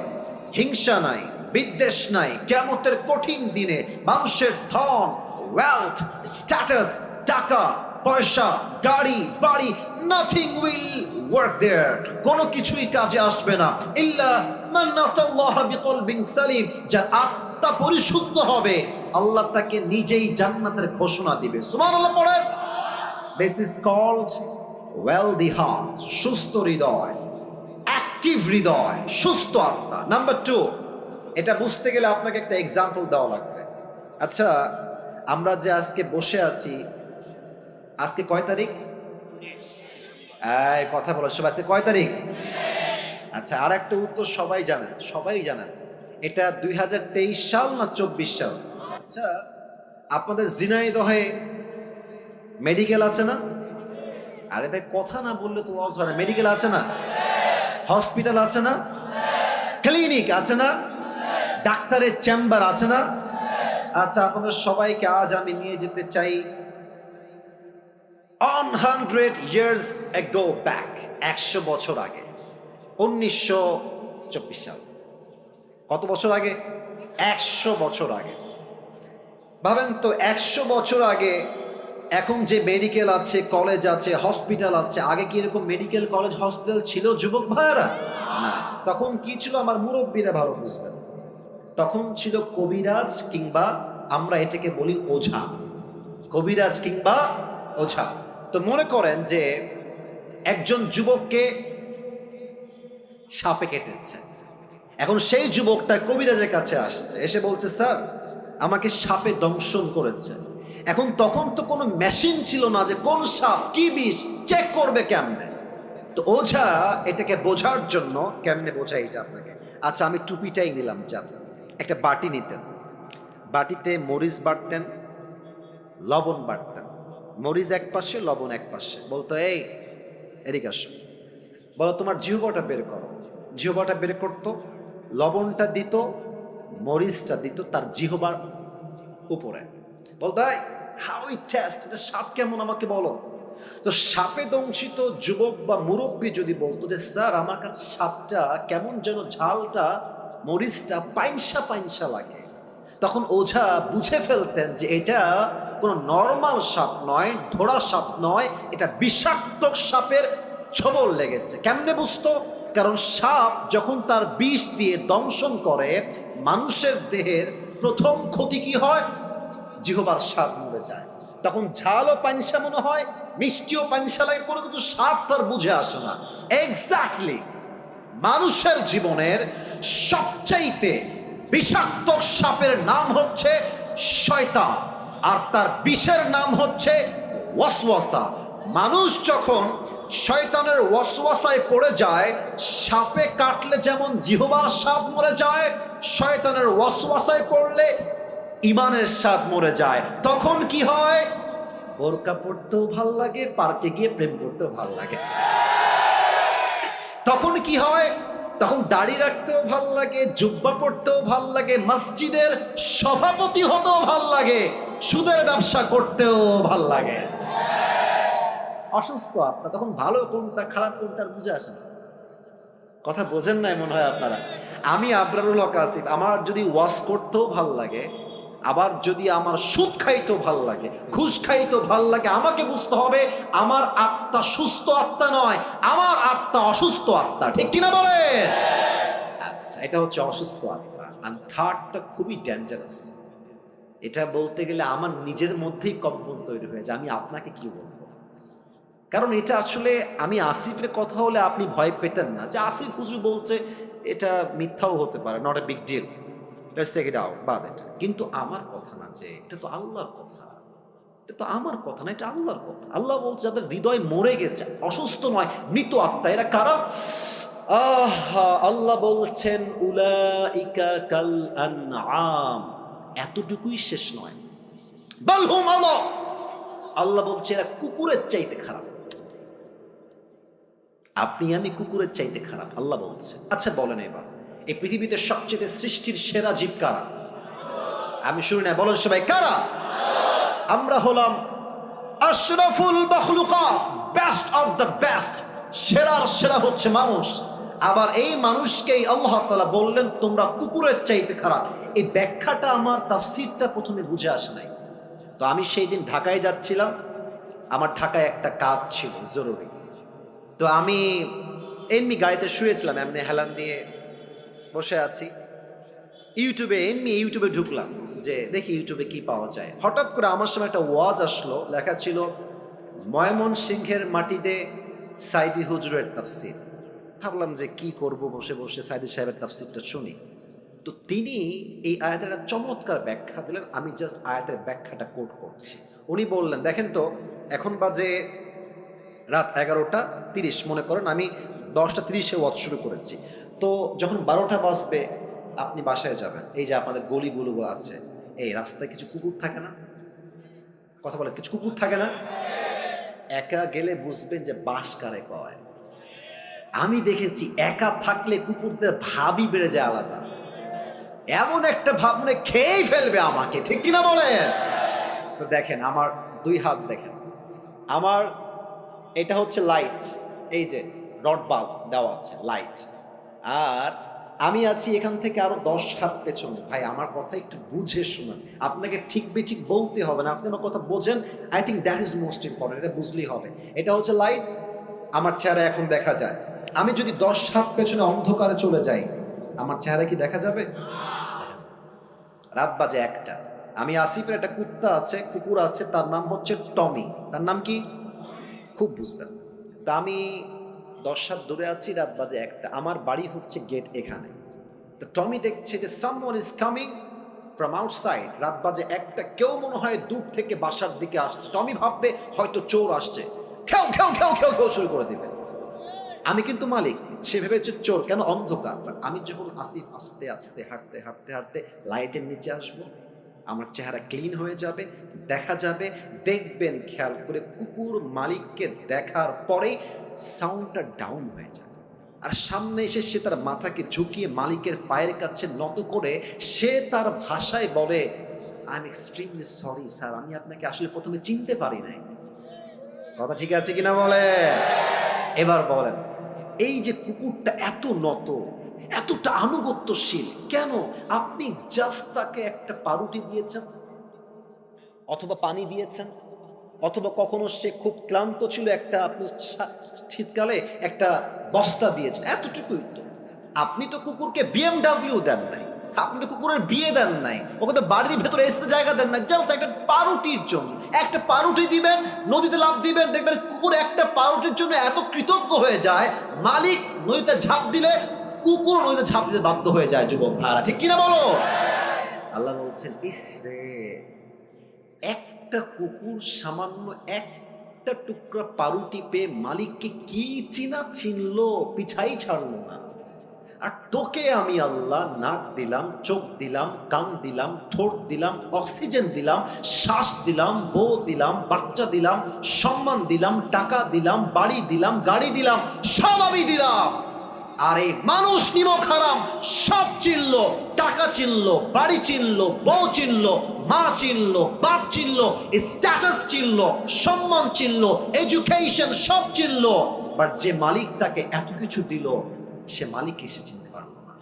হিংসা নাই, বিদ্বেষ নাই। কিয়ামতের কঠিন দিনে মানুষের ধন, ওয়েলথ, স্ট্যাটাস, টাকা পয়সা, গাড়ি বাড়ি, নাথিং উইল ওয়ার্ক দেয়ার। কোনো কিছুই কাজে আসবে না ইল্লা মান নাতাল্লাহা বিকলবিন সালিম। যার আত্মা পরিশুদ্ধ হবে, আল্লাহ তাকে নিজেই জান্নাতের ঘোষণা দিবে। সুবহানাল্লাহ পড়েন। This is called healthy heart, সুস্থ হৃদয়, অ্যাক্টিভ হৃদয়, সুস্থ আত্মা। নাম্বার 2, এটা বুঝতে গেলে আপনাকে একটা এক্সাম্পল দেওয়া লাগবে। আচ্ছা, আমরা যে আজকে বসে আছি, আজকে কয় তারিখ? কথা বলো সব, আজকে কয় তারিখ? আচ্ছা, আর একটা উত্তর সবাই জানেন, সবাই জানেন, এটা 2023 সাল না 24 সাল? আচ্ছা, আপনাদের ঝিনাইদহে মেডিকেল আছে না? আরে ভাই, কথা না বললে তো ওয়াজ হয় না। মেডিকেল আছে না? হসপিটাল আছে না? ক্লিনিক আছে না? ডাক্তারের চেম্বার আছে না? আচ্ছা, আপনাদের সবাইকে আজ আমি নিয়ে যেতে চাই 100 years ago back, 100 বছর আগে, 1924 সাল। কত বছর আগে? 100 বছর আগে। ভাবেন তো, 100 বছর আগে এখন যে মেডিকেল আছে, কলেজ আছে, হসপিটাল আছে, আগে কি এরকম মেডিকেল কলেজ হসপিটাল ছিল যুবক ভাইয়েরা? না। তখন কি ছিল আমার মুরব্বীরা ভালো বুঝবেন। তখন ছিল কবিরাজ, কিংবা আমরা এটাকে বলি ওঝা। কবিরাজ কিংবা ওঝা। তো মনে করেন যে একজন যুবককে সাপে কেটেছে। এখন সেই যুবকটা কবিরাজের কাছে আসছে, এসে বলছে, স্যার আমাকে সাপে দংশন করেছে। এখন তখন তো কোনো মেশিন ছিল না যে কোন সাপ কি বিষ চেক করবে কেমনে। তো ওঝা এটাকে বোঝার জন্য, কেমনে বোঝাই এটা আপনাকে, আচ্ছা আমি টুপিটাই নিলাম, যান একটা বাটি নিতেন, বাটিতে মরিচ বাটতেন, লবণ বাটতেন, মরিচ এক পাশে লবণ এক পাশে, বলতো এই এদিকে আসো, বলো তোমার জিহ্বাটা বের করো। জিহ্বাটা বের করতো, লবণটা দিত, মরিচটা দিত তার জিহ্বার উপরে, বলতো হাউ ইট টেস্ট, এটা স্বাদ কেমন আমাকে বলো। তো সাপে দংশিত যুবক বা মুরব্বী যদি বলতো যে স্যার আমার কাছে স্বাদটা কেমন যেন, ঝালটা, মরিচটা পাইনসা পাইনসা লাগে, তখন ওঝা বুঝে ফেলতেন যে এটা কোনো নর্মাল সাপ নয়, ধরা সাপ নয়, এটা বিষাক্ত সাপের ছোবল লেগেছে। কেমনে বুঝতো? কারণ সাপ যখন তার বিষ দিয়ে দংশন করে, মানুষের দেহের প্রথম ক্ষতি কি হয়? জিহ্বার স্বাদ মরে যায়। তখন ঝালও পানসা মনে হয়, মিষ্টিও পানসা লাগে, কোনো কিছু স্বাদ তার বুঝে আসে না। এক্স্যাক্টলি মানুষের জীবনের সবচাইতে বিষাক্ত সাপের নাম হচ্ছে শয়তান, আর তার বিষের নাম হচ্ছে ওয়াসওয়াসা। মানুষ যখন শয়তানের ওয়াসওয়াসায় পড়ে যায়, সাপে কাটলে যেমন জিহ্বার স্বাদ মরে যায়, শয়তানের ওয়াসওয়াসায় পড়লে ইমানের স্বাদ মরে যায়। তখন কি হয়? বোরকা পড়তেও ভাল লাগে, পার্কে গিয়ে প্রেম করতেও ভাল লাগে। তখন কি হয়? তখন দাড়ি রাখতেও ভাল লাগে, জুব্বা পড়তেও ভাল লাগে, মসজিদের সভাপতি হতেও ভাল লাগে, সুদের ব্যবসা করতেও ভাল লাগে। অসুস্থ আত্মা তখন ভালো কোনটা খারাপ কোনটা বুঝে আসে না। কথা বোঝেন নাই মনে হয় আপনারা। আমি আবরারুল হক আসিফ, আমার যদি ওয়াজ করতেও ভাল লাগে, আবার যদি আমার সুদ খাইতেও ভাল লাগে, ঘুষ খাইতেও ভাল লাগে, আমাকে বুঝতে হবে আমার আত্মা সুস্থ আত্মা নয়, আমার আত্মা অসুস্থ আত্মা। ঠিক কিনা বলে? আচ্ছা, এটা হচ্ছে অসুস্থ আত্মা। আর থার্ডটা খুবই ডেঞ্জারাস। এটা বলতে গেলে আমার নিজের মধ্যেই কম্পন তৈরি হয়ে যায়। আমি আপনাকে কি বলবো? কারণ এটা আসলে, আমি আসিফের কথা হলে আপনি ভয় পেতেন না যে আসিফ হুজুর বলছে, এটা মিথ্যাও হতে পারে, not a big deal, let's take it out, বাদ এটা। কিন্তু আমার কথা না, যে এটা তো আল্লাহর কথা, এটা তো আমার কথা না, এটা আল্লাহর কথা। আল্লাহ বলছে যাদের হৃদয় মরে গেছে, অসুস্থ নয়, মৃত আত্মা, এরা কারা? আল্লাহ বলছেন উলাইকা কাল আনআম, এতটুকুই শেষ নয়, বাল হুম আল্লাহ, আল্লাহ বলছে এরা কুকুরের চাইতে খারাপ। আপনি আমি কুকুরের চাইতে খারাপ, আল্লাহ বলছে। আচ্ছা বলেন এবার, এই পৃথিবীতে সবচেয়ে সৃষ্টির সেরা জীব কারা? আমি শুনি না, বলেন সবাই কারা? আমরা হলাম আশরাফুল মাখলুকাত, বেস্ট অফ দ্য বেস্ট, সেরার সেরা হচ্ছে মানুষ। আবার এই মানুষকেই আল্লাহ তাআলা বললেন তোমরা কুকুরের চাইতে খারাপ। এই ব্যাখ্যাটা আমার তাফসীরটা প্রথমে বুঝে আসে নাই। তো আমি সেই দিন ঢাকায় যাচ্ছিলাম, আমার ঢাকায় একটা কাজ ছিল জরুরি। তো আমি এমনি গাড়িতে শুয়েছিলাম, এমনি হেলান দিয়ে বসে আছি, ইউটিউবে ঢুকলাম যে দেখি ইউটিউবে কি পাওয়া যায়। হঠাৎ করে আমার সামনে একটা ওয়াজ আসলো, লেখা ছিল ময়মনসিংহের মাটিতে সাইদি হুজুরের তাফসীর। ভাবলাম যে কি করব, বসে বসে সাইদি সাহেবের তাফসীরটা শুনি। তো তিনি এই আয়াতের একটা চমৎকার ব্যাখ্যা দিলেন, আমি জাস্ট আয়াতের ব্যাখ্যাটা কোট করছি। উনি বললেন দেখেন তো, এখন বাজে রাত 11:30, মনে করেন আমি 10:30-এ ওয়াজ শুরু করেছি। তো যখন 12টা বাজবে আপনি বাসায় যাবেন, এই যে আপনাদের গলিগুলো আছে, এই রাস্তায় কিছু কুকুর থাকে না? কথা বলে, কিছু কুকুর থাকে না? একা গেলে বুঝবেন যে বাস কারে কয়। আমি দেখেছি একা থাকলে কুকুরদের ভাবই বেড়ে যায় আলাদা, এমন একটা ভাব মনে খেয়েই ফেলবে আমাকে, ঠিক কিনা বলেন? তো দেখেন আমার 2 হাত, দেখেন আমার এটা হচ্ছে লাইট, এই যে রড বাল্ব দেওয়া আছে লাইট, আর আমি আছি এখান থেকে আরো 10 হাত পেছনে। ভাই আমার কথা একটু বুঝে শুনুন, আপনাকে ঠিক বেঠিক বলতে হবে না, আপনি আমার কথা বোঝেন। I think that is most important, এটা বুঝলেই হবে। এটা হচ্ছে লাইট, আমার চেহারা এখন দেখা যায়। আমি যদি 10 হাত পেছনে অন্ধকারে চলে যাই, আমার চেহারা কি দেখা যাবে? রাত বাজে 1টা, আমি আসিফের একটা কুকুর আছে, তার নাম হচ্ছে টমি। তার নাম কি? খুব বুঝবেন। তা আমি 10 হাত দূরে আছি, রাত বাজে 1টা, আমার বাড়ি হচ্ছে গেট এখানে। তো টমি দেখছে যে someone is coming from outside, রাত বাজে 1টা, কেউ মনে হয় দূর থেকে বাসার দিকে আসছে। টমি ভাববে হয়তো চোর আসছে, খেউ খেউ খেউ খেউ খেউ শুরু করে দিবে। আমি কিন্তু মালিক, সে ভেবেছে চোর, কেন? অন্ধকার। আমি যখন আসিফ আস্তে আস্তে হাঁটতে হাঁটতে হাঁটতে লাইটের নিচে আসবো, আমার চেহারা ক্লিন হয়ে যাবে, দেখা যাবে। দেখবেন খেয়াল করে, কুকুর মালিককে দেখার পরে সাউন্ডটা ডাউন হয়ে যাবে, আর সামনে এসে সে তার মাথাকে ঝুঁকিয়ে মালিকের পায়ের কাছে নত করে সে তার ভাষায় বলে I am extremely sorry sir, আমি আপনাকে আসলে প্রথমে চিনতে পারি নাই। কথা ঠিক আছে কিনা বলে? এবার বলেন, এই যে কুকুরটা এত নত, এতটা আনুগত্যশীল কেন? আপনি জাস্ট তাকে একটা পাউরুটি দিয়েছেন, অথবা পানি দিয়েছেন, অথবা কখনো সে খুব ক্লান্ত ছিল, একটা আপনি শীতকালে একটা বস্তা দিয়েছেন, এতটুকুই তো। আপনি তো কুকুরকে BMW দেন নাই, আপনি তো কুকুরের বিয়ে দেন নাই, ওকে তো বাড়ির ভেতরে এসে জায়গা দেন না, জাস্ট একটা পাউরুটির জন্য। একটা পাউরুটি দিবেন, নদীতে লাফ দিবেন, দেখবেন কুকুর একটা পাউরুটির জন্য এত কৃতজ্ঞ হয়ে যায়, মালিক নদীতে ঝাঁপ দিলে কুকুর নদীতে ঝাঁপ দিতে বাধ্য হয়ে যায়। যুবক ভাড়া, ঠিক কিনা বলো? আল্লাহ বলছেন ইস রে, একটা কুকুর সামান্য একটা টুকরা পাউরুটি পেয়ে মালিককে কি চিনলো, পিছাই ছাড়লো না। আর তোকে আমি আল্লাহ নাক দিলাম, চোখ দিলাম, কান দিলাম, ঠোঁট দিলাম, অক্সিজেন দিলাম, শ্বাস দিলাম, বউ দিলাম, বাচ্চা দিলাম, সম্মান দিলাম, টাকা দিলাম, বাড়ি দিলাম, গাড়ি দিলাম, সব আমি দিলাম। আর এই মানুষ নিমক হারাম সব চিনলো, টাকা চিনলো, বাড়ি চিনলো, বউ চিনলো, মা চিনলো, বাপ চিনলো, স্ট্যাটাস চিনলো, সম্মান চিনলো, এডুকেশন সব চিনলো, বাট যে মালিক তাকে এত কিছু দিল, সে মালিককে সে চিনতে পারলো না।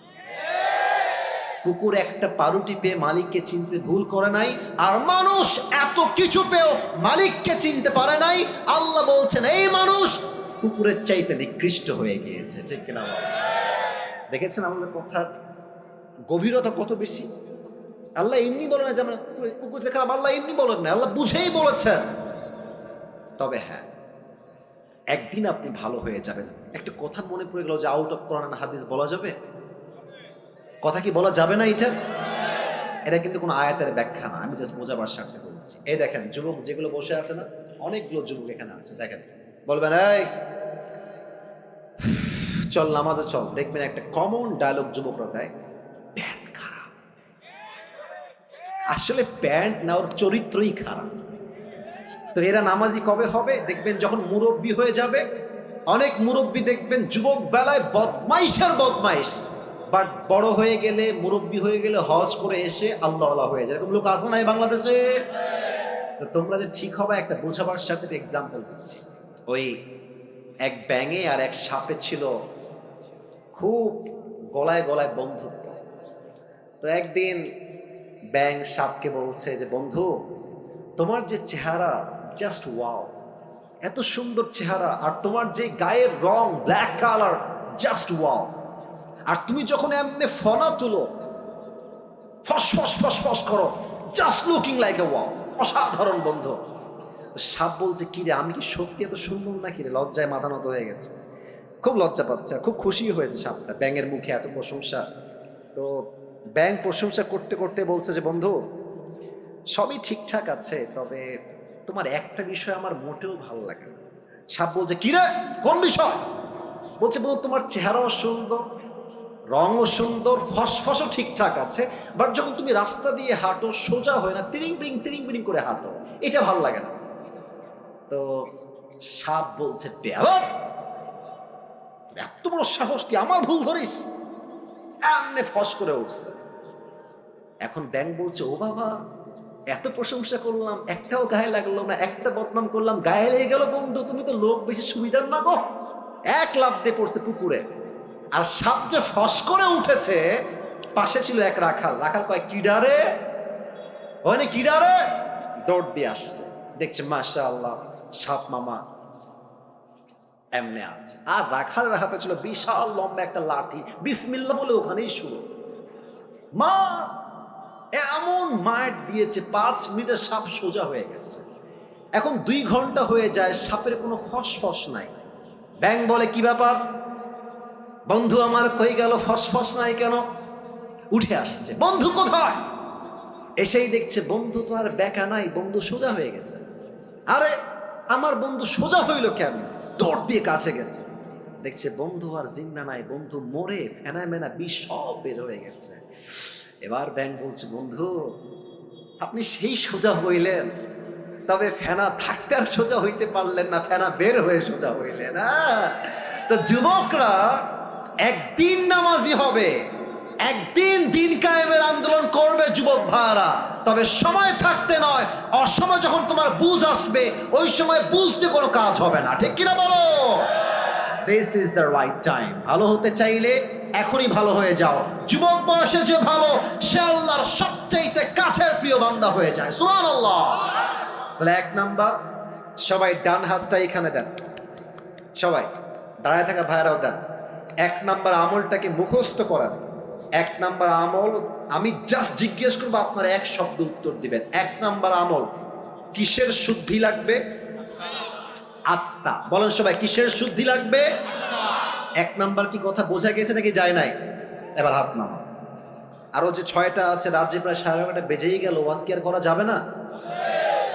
কুকুর একটা পাউরুটি পেয়ে মালিককে চিনতে ভুল করে নাই, আর মানুষ এত কিছু পেয়েও মালিককে চিনতে পারে নাই। আল্লাহ বলছেন এই মানুষ কুকুরের চাইতে নিকৃষ্ট হয়ে গিয়েছে, ঠিক কিনা? দেখেছেন আমাদের কথার গভীরতা কত বেশি? আল্লাহ এমনি বলে না যে আমরা কুকুর খারাপ, আল্লাহ এমনি বলেন না, আল্লাহ বুঝেই বলেছেন। তবে হ্যাঁ, একদিন আপনি ভালো হয়ে যাবেন। একটা কথা মনে পড়ে গেল যে আউট অফ কোরআন এন্ড হাদিস বলা যাবে? কথা কি বলা যাবে না? এটা কিন্তু কোনো আয়াতের ব্যাখ্যা না, আমি জাস্ট বোঝাবার স্বার্থে বলছি। এই দেখেন যুবক যেগুলো বসে আছে না, অনেকগুলো যুবক এখানে আছে, দেখেন বলবেন এই চল নামাজে চল, দেখবেন একটা কমন ডায়লগ যুবকরা দেয়, প্যান্ট খারাপ। আসলে প্যান্ট না, ওর চরিত্রই খারাপ। তো এরা নামাজি কবে হবে? দেখবেন যখন মুরব্বী হয়ে যাবে। অনেক মুরব্বী দেখবেন যুবক বেলায় বদমাইশের বদমাইশ, বাট বড় হয়ে গেলে, মুরব্বী হয়ে গেলে হজ করে এসে আল্লাহওয়ালা হয়ে যায়। এরকম লোক আছে না এই বাংলাদেশে? তো তোমরা যে ঠিক হবে একটা বোঝাবার সাথে এক্সাম্পল দিচ্ছি। ওই এক ব্যাঙে আর এক সাপে ছিল খুব গলায় গলায় বন্ধুত্ব। তো একদিন ব্যাঙ সাপকে বলছে যে, বন্ধু, তোমার যে চেহারা জাস্ট ওয়াও, এত সুন্দর চেহারা, আর তোমার যে গায়ের রং ব্ল্যাক কালার জাস্ট ওয়াও, আর তুমি যখন এমনি ফনা তুলো, ফস ফস ফস ফস করো, just looking like a wow, অসাধারণ বন্ধু। সাপ বলছে, কি রে, আমি কি সত্যি এত সুন্দর নাকি রে? লজ্জায় মাথা নত হয়ে গেছে, খুব লজ্জা পাচ্ছে, খুব খুশি হয়েছে সাপটা ব্যাঙের মুখে এত প্রশংসা। তো ব্যাঙ প্রশংসা করতে করতে বলছে যে, বন্ধু, সবই ঠিকঠাক আছে, তবে তোমার একটা বিষয় আমার মোটেও ভালো লাগে না। সাপ বলছে, কি রে, কোন বিষয়? বলছে, বন্ধু, তোমার চেহারাও সুন্দর, রঙও সুন্দর, ফসফসও ঠিকঠাক আছে, বাট যখন তুমি রাস্তা দিয়ে হাঁটো সোজা হয় না, তিরিং বিরিং করে হাঁটো, এটা ভালো লাগে না। তো সাপ বলছে, বেয়াদব, এত বড় সাহস, তুই আমার ভুল ধরিস? এমনি ফস করে উঠছে। এখন ব্যাঙ বলছে, ও বাবা, এত প্রশংসা করলাম, একটাও গায়ে লাগলো না, একটা বদনাম করলাম, গায়ে লেগে গেল। বন্ধু, তুমি তো লোক বেশি সুবিধার না গো। এক লাফ দিয়ে পড়ছে পুকুরে। আর সাপ যে ফস করে উঠেছে, পাশে ছিল এক রাখাল। রাখাল কয়, কিডারে, ওখানে কিডারে, দৌড় দিয়ে আসছে, দেখছে মাশাআল্লাহ সাপ মামা এমনি আছে। আর রাখালের হাতে ছিল বিশাল লম্বা একটা লাঠি, বিসমিল্লাহ বলে ওখানেই শুরু। মা এমন মার দিয়েছে, 5 মিনিটে সাপ সোজা হয়ে গেছে। এখন 2 ঘন্টা হয়ে যায়, সাপের কোনো ফসফস নাই। ব্যাঙ বলে, কি ব্যাপার বন্ধু আমার, কই গেল, ফসফস নাই কেন? উঠে আসছে, বন্ধু কোথায়? এসেই দেখছে বন্ধু তো আর বেকা নাই, বন্ধু সোজা হয়ে গেছে। আরে আমার বন্ধু সোজা হইল কেন? দৌড় দিয়ে কাছে গেছে, দেখছে বন্ধু আর জিন্দা নাই, বন্ধু মরে ফেনা মেনা বিষ সব বের হয়ে গেছে। এবার ব্যাঙ বলছে, বন্ধু, আপনি সেই সোজা হইলেন, তবে ফেনা থাকতে আর সোজা হইতে পারলেন না, ফেনা বের হয়ে সোজা হইলেন। তো যুবকরা একদিন নামাজি হবে, একদিন দিন কায়েমের আন্দোলন করবে যুবক ভাইরা, তবে সময় থাকতে নয়, অসময় যখন তোমার বুঝ আসবে, ওই সময় বুঝতে কোনো কাজ হবে না। ঠিক কিনা বলো? This is the right time. ভালো হতে চাইলে এখনই ভালো হয়ে যাও। যুবক বয়সে যে ভালো, সে আল্লাহর সবচাইতে কাছের প্রিয় বান্দা হয়ে যায়। সুবহানাল্লাহ। তাহলে 1 নাম্বার, সবাই ডান হাতটা এখানে দেন, সবাই দাঁড়ায় থাকা ভাইরাও দেন। 1 নাম্বার আমলটাকে মুখস্থ করেন। 1 নাম্বার আমল, আমি জাস্ট জিজ্ঞেস করবো, আপনারা এক শব্দ উত্তর দিবেন। 1 নাম্বার আমল, কিসের শুদ্ধি লাগবে? আত্মা। বলেন সবাই, কিসের শুদ্ধি লাগবে? 1 নাম্বার কি কথা বোঝা গেছে নাকি যায় নাই? এবার হাত নামা। আরো যে 6টা আছে, রাজ্যে প্রায় 11:30 বেজেই গেল, ওয়াজ কি আর করা যাবে না?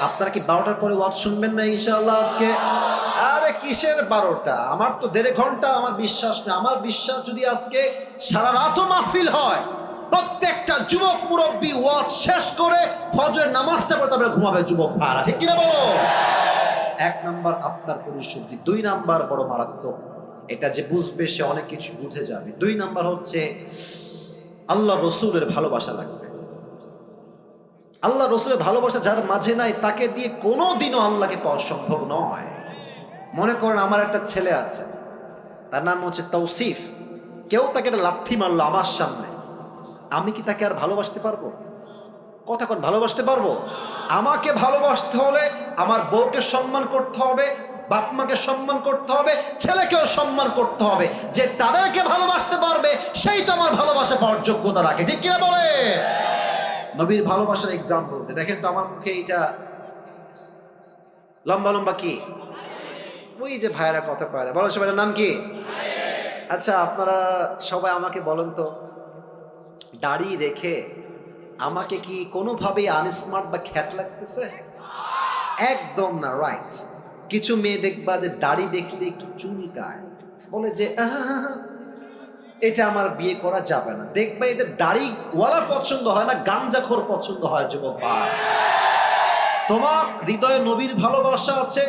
আপনারা কি 12টার পরে ওয়াজ শুনবেন না ইনশাআল্লাহ আজকে? আরে কিসের 12টা, আমার তো 1.5 ঘন্টা, আমার বিশ্বাস না। আমার বিশ্বাস যদি আজকে সারা রাতও মাহফিল হয়, প্রত্যেকটা যুবক মুরব্বী ওয়াজ শেষ করে ফজরের নামাজটা পড়ে তারপরে ঘুমাবে যুবক ভাইরা। ঠিক কিনা বলো? 1 নাম্বার আত্মার পরিশুদ্ধি। 2 নাম্বার বড় মারাত্মক, এটা যে বুঝবে সে অনেক কিছু বুঝে যাবে। 2 নাম্বার হচ্ছে আল্লাহ রসুলের ভালোবাসা লাগবে। আল্লাহ রসুলের ভালোবাসা যার মাঝে নাই, তাকে দিয়ে কোনোদিনও আল্লাহকে পাওয়া সম্ভব নয়। মনে করেন আমার একটা ছেলে আছে, তার নাম হচ্ছে তৌসিফ। কেউ তাকে একটা লাথি মারলো আমার সামনে, আমি কি তাকে আর ভালোবাসতে পারবো? কথা কোন, ভালোবাসতে পারবো? আমাকে ভালোবাসতে হলে আমার বউকে সম্মান করতে হবে, বাপ মাকে সম্মান করতে হবে, ছেলেকেও সম্মান করতে হবে। যে তাদেরকে ভালোবাসতে পারবে সেই তো আমার ভালোবাসা পাওয়ার যোগ্যতা রাখে। ঠিক কিনা বলে? নবীর ভালোবাসার এক্সাম্পল দেখেন তো, আমার মুখে এইটা লম্বা লম্বা কি, ওই যে ভাইরা কথা কয় না, বলো সবাই নাম কি? আচ্ছা, আপনারা সবাই আমাকে বলেন তো, দাড়ি রেখে আমাকে কি কোনোভাবেই আনস্মার্ট বা খ্যাত লাগতেছে? একদম না, রাইট। কিছু মেয়ে দেখবা যে দাড়ি দেখলে একটু চুলকায়, বলে যে এটা আমার বিয়ে করা যাবে না। দেখবা এদের দাড়িওয়ালা পছন্দ হয় না, গাঞ্জাখোর পছন্দ হয়। যুবক ভাই, তোমার হৃদয়ে নবীর ভালোবাসা আছে,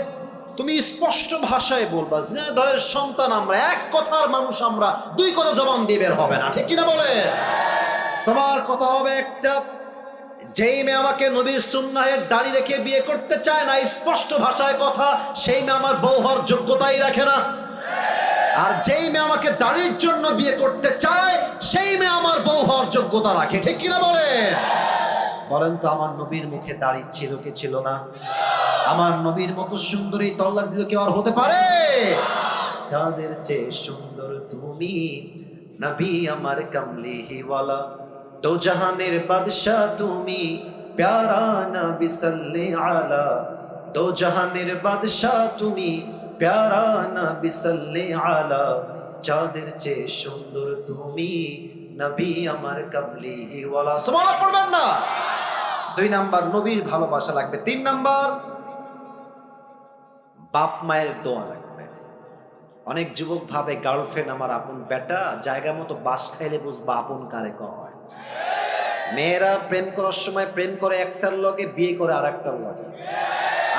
তুমি স্পষ্ট ভাষায় বলবা, ঝিনাইদহের সন্তান আমরা, এক কথার মানুষ আমরা, দুই কথা জবান দিয়ে বের হবে না, ঠিক কিনা বলে? তোমার কথা হবে একটা, যেই মেয়ে আমাকে নবীর সুন্নাহের দাড়ি রেখে বিয়ে করতে চায় না, স্পষ্ট ভাষায় কথা, সেই মেয়ে আমার বউ হওয়ার যোগ্যতাই রাখে না। আর যেই মেয়ে আমাকে দাড়ির জন্য বিয়ে করতে চায়, সেই মেয়ে আমার বউ হওয়ার যোগ্যতা রাখে, ঠিক কিনা বলে? বলেন তো, আমার নবীর মুখে দাড়ি ছিল কি ছিল না? আমার নবীর মতো সুন্দর এই তল্লার দিল কেউ আর হতে পারে? যাদের চেয়ে সুন্দর তুমি, নবী আমার কামলিওয়ালা, দো জাহানের বাদশাহ তুমি, প্যারা নবী সাল্লে আলা, দো জাহানের বাদশাহ তুমি, প্যারা নবী সাল্লে আলা, যাদের চেয়ে সুন্দর তুমি, নবী আমার কামলিওয়ালা। সুবহানাল্লাহ পড়বেন না? 2 নাম্বার, নবীর ভালোবাসা লাগবে। 3 নাম্বার, বাপ মায়ের দোয়া লাগবে। অনেক যুবক ভাবে গার্লফ্রেন্ড আমার আপন বেটা, জায়গা মতো বাস খাইলে বুঝবা আপন কারে কয়। মেয়েরা প্রেম করার সময় প্রেম করে একটার লগে, বিয়ে করে আর একটার লগে,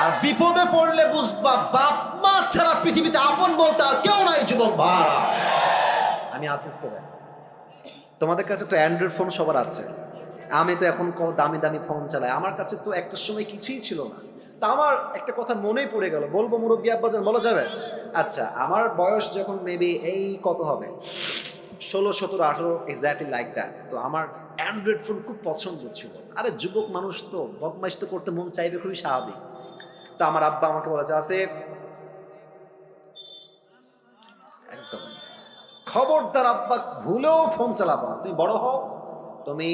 আর বিপদে পড়লে বুঝবা বাপ মা ছাড়া পৃথিবীতে আপন বলতে আর কেউ নাই। যুবক ভাড়া, আমি আসিফ করে, তোমাদের কাছে তো অ্যান্ড্রয়েড ফোন সবার আছে, আমি তো এখন দামি দামি ফোন চালাই। আমার কাছে তো একটা সময় কিছুই ছিল না। তা আমার একটা কথা মনেই পড়ে গেল, বলবো মুরব্বী আব্বাজান, বলা যাবে? আচ্ছা, আমার বয়স যখন মেবি এই কত হবে, 16, 17, 18, এক্স্যাক্টলি লাইক দ্যাট। তো আমার অ্যান্ড্রয়েড ফোন খুব পছন্দ ছিল। আরে যুবক মানুষ তো বদমাইশ তো করতে মন চাইবে, খুবই স্বাভাবিক। তো আমার আব্বা আমাকে বলেছে, আসিফ, একদম খবরদার আব্বা ভুলেও ফোন চালাবো না, তুমি বড় হও, তুমি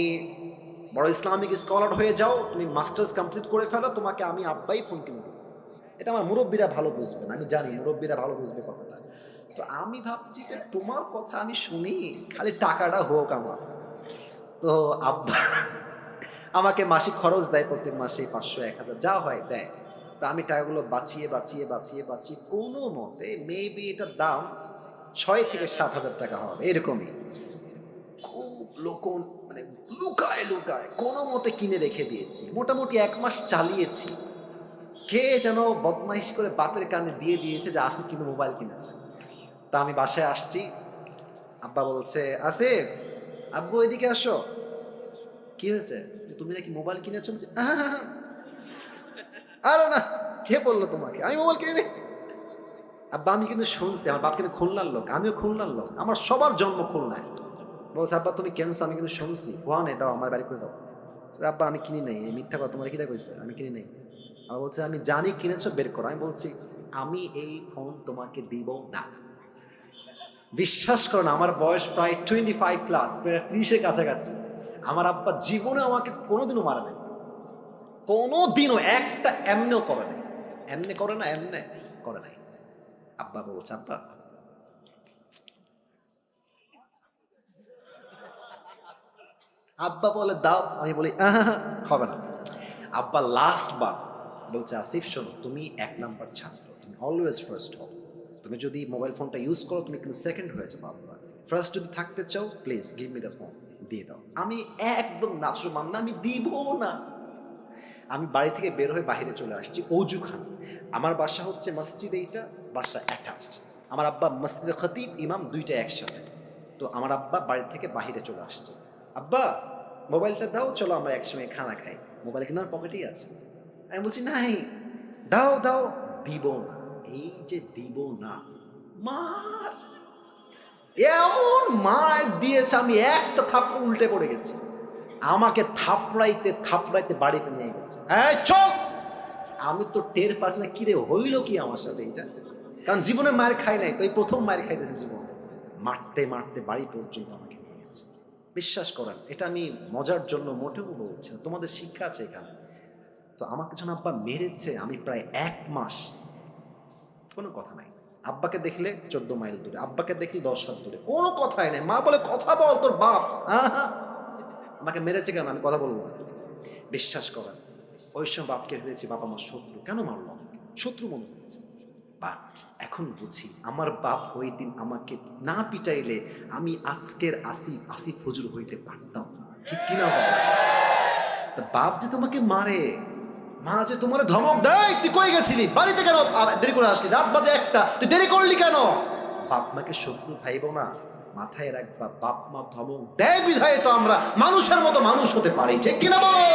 বড় ইসলামিক স্কলার হয়ে যাও, তুমি মাস্টার্স কমপ্লিট করে ফেলো, তোমাকে আমি আব্বাই ফোন কিনে দেবো। এটা আমার মুরব্বীরা ভালো বুঝবেন, আমি জানি মুরব্বীরা ভালো বুঝবে কথাটা। তো আমি ভাবছি যে তোমার কথা আমি শুনি, খালি টাকাটা হোক আমার। তো আব্বা আমাকে মাসিক খরচ দেয়, প্রত্যেক মাসে 500, 1000 যা হয় দেয়। তা আমি টাকাগুলো বাঁচিয়ে বাঁচিয়ে বাঁচিয়ে বাঁচিয়ে কোনো মতে মেবি এটার দাম 6 থেকে 7 হাজার টাকা হবে, এরকমই। খুব লোকন মানে লুকায় লুকায় কোনো মতে কিনে রেখে দিয়েছি। মোটামুটি 1 মাস চালিয়েছি। কে যেন বদমাইশ করে বাপের কানে দিয়ে দিয়েছে যে আসিফ কিন্তু মোবাইল কিনেছে। তা আমি বাসায় আসছি, আব্বা বলছে, আসিফ, আব্বু এদিকে আসো। কি হয়েছে? তুমি নাকি মোবাইল কিনেছো? আরে না, কে বললো তোমাকে? আমি মোবাইল কিনে নেই। আব্বা আমি কিন্তু শুনছি, আমার বাপ কিন্তু খুলনার লোক, আমিও খুলনার লোক, আমার সবার জন্ম খুলনায়। বলছে, আব্বা তুমি কেনছো? আমি কিন্তু শুনছি। ওয়ানে দাও, আমার বাড়ি করে দাও। আব্বা আমি কিনি নাই, এই মিথ্যা কথা, তোমার কিনা কইছে? আমি কিনি নাই। আবার বলছে, আমি জানি কিনেছো, বের করো। আমি বলছি, আমি এই ফোন তোমাকে দিব না। বিশ্বাস করো না, আমার বয়স প্রায় 25+, প্রায় 30-এর কাছাকাছি। আমার আব্বা জীবনে আমাকে কোনোদিনও মারে নাই, কোনোদিনও একটা এমনেও করে নাই। এমনে করে না, এমনে করে নাই। আব্বা বলছে, আব্বা আব্বা বলে দাও, আমি বলি হবে না। আব্বা লাস্ট বার বলছে, আসিফ শোনো, তুমি 1 নাম্বার ছাত্র, তুমি অলওয়েজ ফার্স্ট হও। তুমি যদি মোবাইল ফোনটা ইউজ করো, তুমি কিন্তু সেকেন্ড হয়ে যাবো। আব্বা ফার্স্ট যদি থাকতে চাও, please give me the phone, দিয়ে দাও। আমি একদম নাচুর মান না, আমি দিব না। আমি বাড়ি থেকে বের হয়ে বাইরে চলে আসছি অজুখানা। আমার বাসা হচ্ছে মসজিদ, এইটা বাসা অ্যাটাচড। আমার আব্বা মসজিদে খতিব, ইমাম, দুইটা একসাথে। তো আমার আব্বা বাড়ি থেকে বাহিরে চলে আসছে। আব্বা মোবাইলটা দাও, চলো আমরা একসঙ্গে খানা খাই। মোবাইল কিন্তু আমার পকেটেই আছে। আমি বলছি, নাই, দাও দাও। দিব না। এই যে দিব না, মার এমন মার দিয়েছে, আমি একটা থাপ্পড় উল্টে পড়ে গেছি। আমাকে থাপড়াইতে থাপড়াইতে বাড়িতে নিয়ে গেছে। এই চল! আমি তো টের পাচ্ছি না, কিরে হইল কি আমার সাথে এটা, কারণ জীবনে মায়ের খাই নাই, তো এই প্রথম মায়ের খাইতেছে জীবনে। মারতে মারতে বাড়ি পর্যন্ত আমাকে নিয়ে গেছে। বিশ্বাস করেন, এটা আমি মজার জন্য মোটেও বলছি না, তোমাদের শিক্ষা আছে এখানে। তো আমাকে যখন আব্বা মেরেছে, আমি প্রায় 1 মাস কোনো কথা নাই। আব্বাকে দেখলে 14 মাইল দূরে, আব্বাকে দেখলে 10 হাত দূরে, কোনো কথাই নাই। মা বলে, কথা বল, তোর বাপ। আমাকে মেরেছে কেন? আমি কথা বলবো না। বিশ্বাস করেন, ওই সময় বাপকে ভেবেছি বাপ আমার শত্রু, কেন মারলো আমাকে, শত্রু মনে হয়েছে। বাট এখন বুঝি, আমার বাপ ওই দিন আমাকে না পিটাইলে আমি আজকের আসিফ হুজুর হইতে পারতাম না, ঠিক কিনা বাবা? তা বাপ যে তোমাকে মারে, মা যে তোমার ধমক দেয়, তুই কই গেছিলি, বাড়িতে কেন দেরি করে আসলি, রাত বাজে 1টা, তুই দেরি করলি কেন? বাপ মাকে শত্রু ভাইব না, মাথায় রাখবা বাপ মা ধমক দেয় বিধায় তো আমরা মানুষের মতো মানুষ হতে পারি, ঠিক কিনা বলো?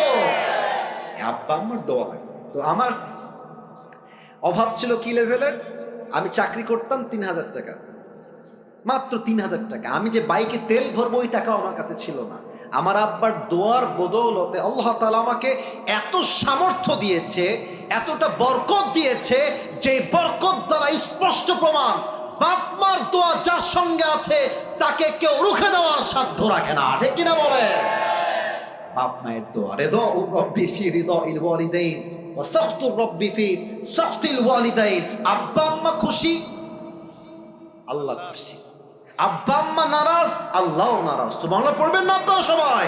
আব্বা আমার দোয়া লাগে। তো আমার অভাব ছিল কি লেভেলের, আমি চাকরি করতাম 3,000 টাকা, মাত্র 3,000 টাকা। আমি যে বাইকে তেল ভরবো ওই টাকাও আমার কাছে ছিল না। আমার আব্বার দোয়ার বদৌলতে আল্লাহ তাআলা আমাকে এত সামর্থ্য দিয়েছে, এতটা বরকত দিয়েছে, যে বরকত দ্বারা স্পষ্ট প্রমাণ বাপ মার দোয়া যার সঙ্গে আছে তাকে কেউ রুখে দেওয়ার সাধ্য রাখে না, ঠিক কিনা বলে? বাপ মায়ের দোয়া, রিদা রব্বি ফি রিদা ইল ওয়ালিদাইন ওয়া সাখতু রব্বি ফি সাখতিল ওয়ালিদাইন। আব্বা আম্মা খুশি, আল্লাহ খুশি। আব্বা আম্মা নারাজ, আল্লাহও নারাজ। সুবহানাল্লাহ পড়বেন না আপনারা সবাই?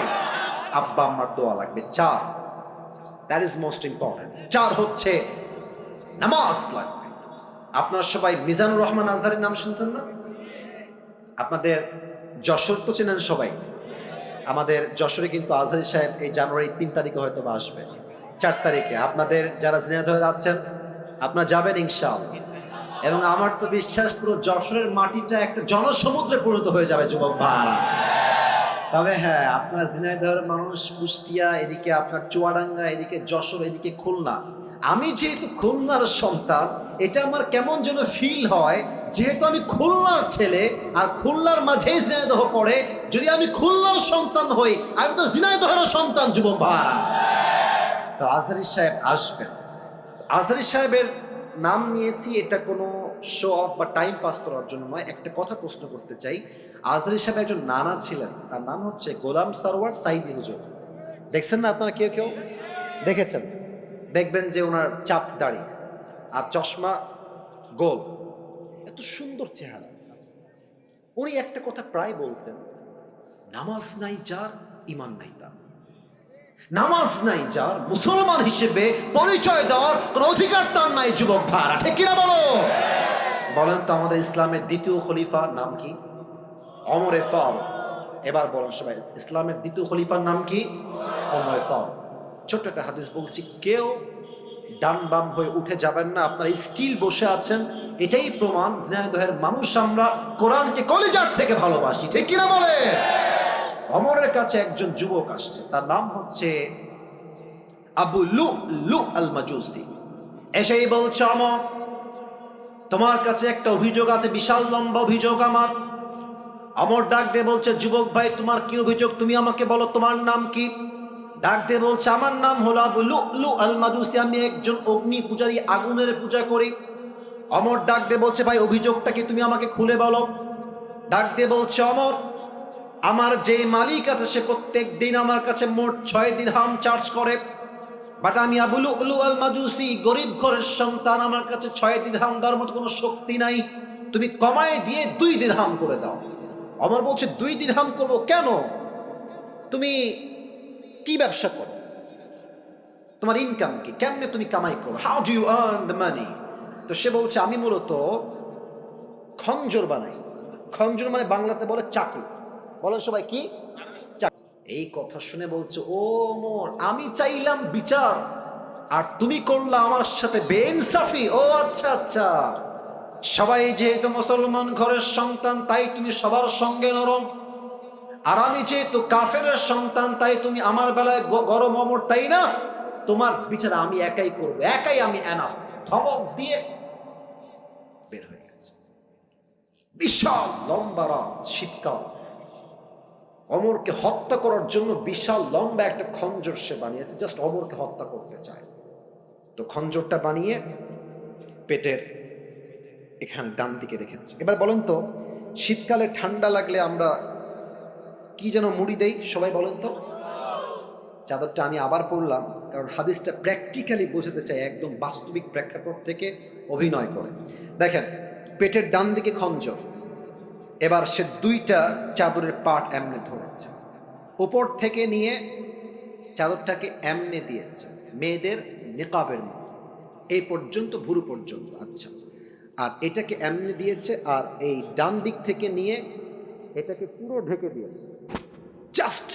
আব্বা আম্মার দোয়া লাগবে। 4, দ্যাট ইজ মোস্ট ইম্পর্টেন্ট। 4 হচ্ছে নামাজ লাগবে। আপনারা সবাই মিজানুর রহমান আজহারের নাম শুনছেন না? আপনাদের যশোর তো চেনেন সবাই। আমাদের যশোরে কিন্তু আজহারি সাহেব এই জানুয়ারি 3 তারিখে হয়তো বা আসবে, 4 তারিখে। আপনাদের যারা ঝিনাইদহে আছেন আপনারা যাবেন ইনশাআল্লাহ। এবং আমার তো বিশ্বাস পুরো যশোরের মাটিটা একটা জনসমুদ্রে পরিণত হয়ে যাবে যুবক ভাইরা। তবে হ্যাঁ, আপনারা ঝিনাইদহের মানুষ, কুষ্টিয়া, এদিকে আপনার চুয়াডাঙ্গা, এদিকে যশোর, এদিকে খুলনা। আমি যেহেতু খুলনার সন্তান, এটা আমার কেমন যেন ফিল হয়, যেহেতু আমি খুলনার ছেলে আর খুলনার মাঝেই ঝিনাইদহ পড়ে, যদি আমি খুলনার সন্তান হই, আমি তো ঝিনাইদহের সন্তান যুবক ভাইরা। তো আজহারি সাহেব আসবেন। আজহারি সাহেবের নাম নিয়েছি এটা কোনো শো অফ বা টাইম পাস করার জন্য নয়। একটা কথা প্রশ্ন করতে চাই, আজহারি সাহেব একজন নানা ছিলেন, তার নাম হচ্ছে গোলাম সরওয়ার সাইদি হুজুর। দেখছেন না আপনারা? কেউ কেউ দেখেছেন? দেখবেন যে ওনার চাপ দাড়ি আর চশমা, গোল, এত সুন্দর চেহারা। উনি একটা কথা প্রায় বলতেন, নামাজ নাই যার ঈমান নাই তার। নামাজ নাই যার, মুসলমান হিসেবে পরিচয় দেওয়ার কোন অধিকার তার নাই যুবক ভাইরা, ঠিক কিনা বলো? বলেন তো আমাদের ইসলামের দ্বিতীয় খলিফার নাম কি? ওমরে ফারুক। এবার বলেন সবাই, ইসলামের দ্বিতীয় খলিফার নাম কি? ওমরে ফারুক। ছোট্ট একটা হাদিস বলছি, কেউ ডান বাম হয়ে উঠে যাবেন না, আপনারা স্টিল বসে আছেন। এটাই প্রমাণ ঝিনাইদহের মানুষ আমরা কোরআনকে কলিজার থেকে ভালোবাসি, ঠিক কিনা বলে? ওমরের কাছে একজন যুবক আসছে, তার নাম হচ্ছে আবু লু'লু আল মাজুসি। এসেই বলছে, ওমর তোমার কাছে একটা অভিযোগ আছে, বিশাল লম্বা অভিযোগ আমার। ওমর ডাক দিয়ে বলছে, যুবক ভাই তোমার কি অভিযোগ, তুমি আমাকে বলো, তোমার নাম কি? ডাক দিয়ে বলছে, আমার নাম হলো আবু লু'লু আল মাজুসি, আমি একজন অগ্নি পূজারী, আগুনের পূজা করি। ওমর ডাক দিয়ে বলছে, ভাই অভিযোগটা কি, তুমি আমাকে খুলে বলো। ডাক দিয়ে বলছে, ওমর আমার যে মালিক আছে সে প্রত্যেক দিন আমার কাছে মোট 6 দিরহাম চার্জ করে, বাট আমি আবু লু'লু আল মাজুসি, গরিব ঘরের সন্তান, আমার কাছে 6 দিরহাম দেওয়ার মতো কোনো শক্তি নাই, তুমি কমায় দিয়ে 2 দিরহাম করে দাও। ওমর বলছে, 2 দিরহাম করবো কেন? তুমি কি ব্যবসা করো, তোমার ইনকাম কি, কেমনে তুমি কামাই করো, how do you earn the money? তো সে বলছে, আমি মূলত খঞ্জর বানাই। খঞ্জর মানে বাংলাতে বলে চাকু। বলেন সবাই কি? চাকু। এই কথা শুনে বলছে, ও ওমর আমি চাইলাম বিচার আর তুমি করলা আমার সাথে বেইনসাফি। ও আচ্ছা আচ্ছা, সবাই যেহেতু মুসলমান ঘরের সন্তান তাই তুমি সবার সঙ্গে নরম, আর আমি যেহেতু কাফেরের সন্তান তাই তুমি আমার বেলায় গরম। ওমর তাই না, তোমার বিচার আমি একাই করবো, একাই আমি এনাফ। ধমক দিয়ে বের হয়ে গেছে। বিশাল লম্বা রাত, শীতকাল, ওমরকে হত্যা করার জন্য বিশাল লম্বা একটা খঞ্জর সে বানিয়েছে, জাস্ট ওমরকে হত্যা করতে চায়। তো খঞ্জরটা বানিয়ে পেটের এখানে ডান দিকে রেখেছে। এবার বলেন তো, শীতকালে ঠান্ডা লাগলে আমরা কি যেন মুড়ি দেই, সবাই বলেন তো? চাদরটা আমি আবার পড়লাম, কারণ হাদিসটা প্র্যাকটিক্যালি বোঝাতে চাই, একদম বাস্তবিক প্রেক্ষাপট থেকে অভিনয় করে। দেখেন, পেটের ডান দিকে খঞ্জর, এবার সে 2টা চাদরের পার্ট এমনে ধরেছে, উপর থেকে নিয়ে চাদরটাকে এমনে দিয়েছে, মেয়েদের নিকাবের মতো, এই পর্যন্ত, ভুরু পর্যন্ত। আচ্ছা, আর এটাকে এমনে দিয়েছে, আর এই ডান দিক থেকে নিয়ে এটাকে পুরো ঢেকে দিয়েছে। জাস্ট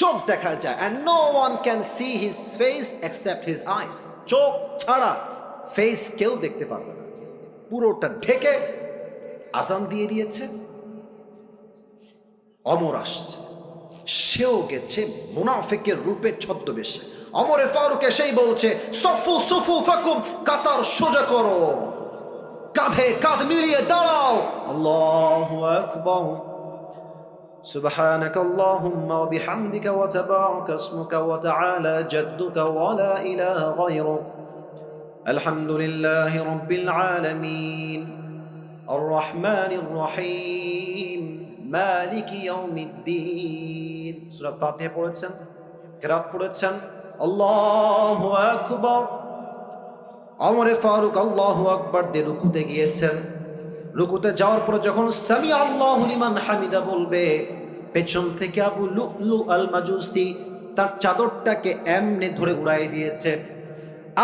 চোখ দেখা যায়, and no one can see his face except his eyes, চোখ ছাড়া ফেস কেউ দেখতে পারবে না, পুরোটা ঢেকে আজান দিয়ে দিয়েছে। অমর আসছে, সেও গেছে মুনাফিকের রূপে ছদ্মবেশে। অমরে ফারুক এসেই বলছে, সফু সুফু ফাকুম, কাতার সোজা করো, কাঁধে কাঁধ মিলিয়ে দাঁড়াও। আল্লাহু আকবার, সুবহানাক আল্লাহুম্মা ওয়া বিহামদিকা ওয়া তাবারাকা ইসমুকা ওয়া তাআলা জাদ্দুকা ওয়া লা ইলাহা গায়রুক, আলহামদুলিল্লাহি রাব্বিল আলামিন, আর রহমানির রহিম, মালিকি ইয়াউমিদ্দিন। সূরা ফাতিহা পড়েছেন, কিরাত পড়েছেন, আল্লাহু আকবার। ওমরে ফারুক আল্লাহু আকবার দিয়ে রুকুতে গিয়েছেন। রুকুতে যাওয়ার পর যখন সামি আল্লাহু লিমান হামিদা বলবে, পেছন থেকে আবু লুলু আল মাজুসি তার চাদরটাকে এমনি ধরে উড়াই দিয়েছে,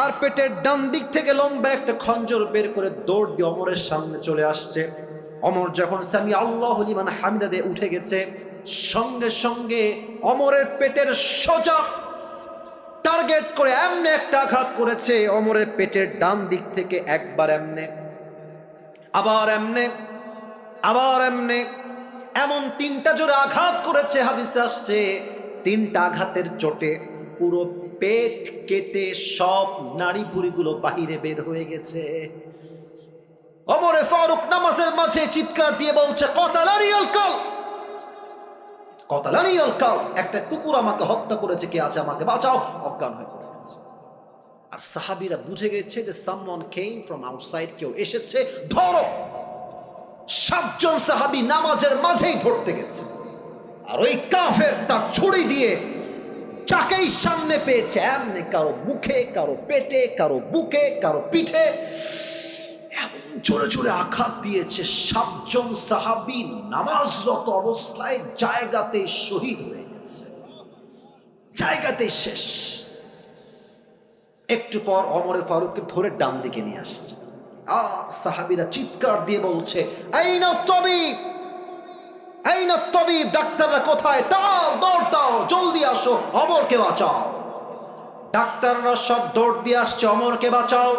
আর পেটের ডান দিক থেকে লম্বা একটা খঞ্জর বের করে দৌড় দিয়ে অমরের সামনে চলে আসছে। অমর যখন সামি আল্লাহু লিমান হামিদা দিয়ে উঠে গেছে, সঙ্গে সঙ্গে অমরের পেটের সোজা টার্গেট করে এমনি একটা আঘাত করেছে। অমরের পেটের ডান দিক থেকে একবার এমনে, আবার এমনে, আবার এমনে, এমন তিনটা জোরে আঘাত করেছে। হাদিসে আসছে, তিনটা আঘাতের চোটে পুরো পেট কেটে সব নাড়ি ভুঁড়িগুলো বাহিরে বের হয়ে গেছে। ওমরে ফারুক নামাজের মাঝে চিৎকার দিয়ে বলছে, কতালানি আল কাল, কতালানি আল কাল, একটা কুকুর আমাকে হত্যা করেছে, কে আছে আমাকে বাঁচাও। অজ্ঞান হয়ে পড়ে গেছে। আর সাহাবীরা বুঝে গেছে যে সামওয়ান কেম ফ্রম আউটসাইড, কেউ এসেছে, ধরো। 7 জন সাহাবী নামাজের মাঝেই ধরতে গেছে, আর ওই কাফের তার ছুরি দিয়ে যাকেই সামনে পেয়েছে এমনি কারো মুখে, কারো পেটে, কারো বুকে, কারো পিঠে এমন জোরে জোরে আঘাত দিয়েছে। 7 জন সাহাবী নামাজরত অবস্থায় জায়গাতেই শহীদ হয়ে গেছে, জায়গাতেই শেষ। একটু পর ওমরে ফারুককে ধরে ডান দিকে নিয়ে আসছে, আর সাহাবীরা চিৎকার দিয়ে বলছে, আইনা তাবিব, আইনা তাবিব, ডাক্তাররা কোথায়? দাও, দৌড় দাও, জলদি আসো, অমরকে বাঁচাও। ডাক্তাররা সব দৌড় দিয়ে আসছে, অমরকে বাঁচাও।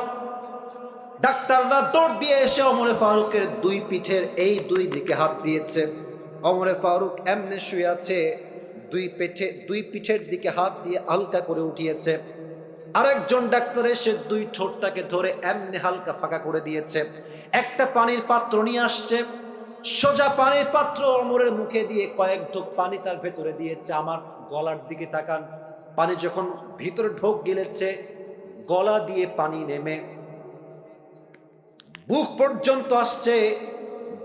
ডাক্তাররা দৌড় দিয়ে এসে ওমরে ফারুকের দুই পিঠের এই দুই দিকে হাত দিয়েছে। ওমরে ফারুক এমনে শুয়ে আছে, দুই পিঠের দিকে হাত দিয়ে হালকা করে উঠিয়েছে। আরেকজন ডাক্তার এসে দুই ঠোঁটটাকে ধরে এমনি হালকা ফাঁকা করে দিয়েছে। একটা পানির পাত্র নিয়ে আসছে, সোজা পানির পাত্র ওমরের মুখে দিয়ে কয়েক ঢোক পানি তার ভেতরে দিয়েছে। আমার গলার দিকে তাকান, পানি যখন ভিতরে ঢোক গিলেছে, গলা দিয়ে পানি নেমে বুক পর্যন্ত আসছে,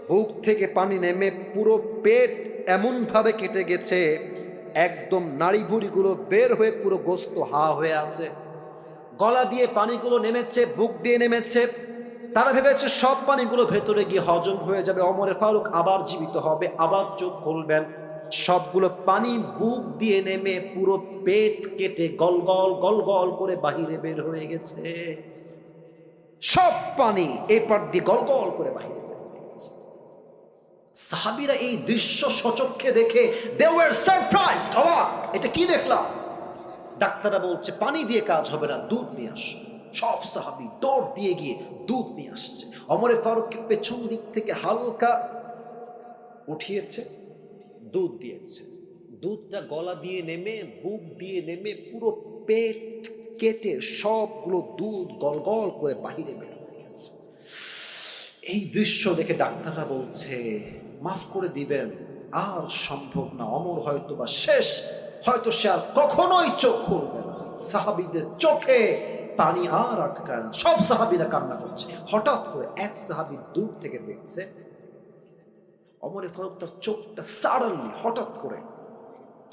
বুক থেকে পানি নেমে পুরো পেট এমন ভাবে কেটে গেছে, একদম নাড়ি ভুঁড়িগুলো বের হয়ে পুরো গোস্ত হা হয়ে আছে। গলা দিয়ে পানিগুলো নেমেছে, বুক দিয়ে নেমেছে। তারা ভেবেছে সব পানিগুলো ভেতরে গিয়ে হজম হয়ে যাবে, ওমরে ফারুক আবার জীবিত হবে, আবার চোখ খুলবেন। সবগুলো পানি বুক দিয়ে নেমে পুরো পেট কেটে গলগল গলগল করে বাহিরে বের হয়ে গেছে। সব পানি এপার দিয়ে গলগল করে বাহিরে বের হয়ে গেছে। সাহাবীরা এই দৃশ্য সচক্ষে দেখে they were surprised, অবাক, এটা কি দেখলাম? ডাক্তাররা বলছে পানি দিয়ে কাজ হবে না, দুধ নিয়ে আসো। সব সাহাবী দৌড় দিয়ে গিয়ে দুধ নিয়ে আসছে। ওমরে ফারুককে পেছন দিক থেকে হালকা উঠিয়েছে, দুধ দিয়েছে। দুধটা গলা দিয়ে নেমে বুক দিয়ে নেমে পুরো পেট কেটে সবগুলো দুধ গলগল করে বাহিরে বের হয়ে গেছে। এই দৃশ্য দেখে ডাক্তাররা বলছে মাফ করে দিবেন, আর সম্ভব না, ওমর হয়তো বা শেষ, হয়তো সে আর কখনোই চোখ খুলবে না। সাহাবীদের চোখে পানি আর আটকায় না, সব সাহাবীরা কান্না করছে। হঠাৎ করে এক সাহাবী দূর থেকে দেখছে ওমরে ফারুক তার চোখটা সাডেনলি হঠাৎ করে,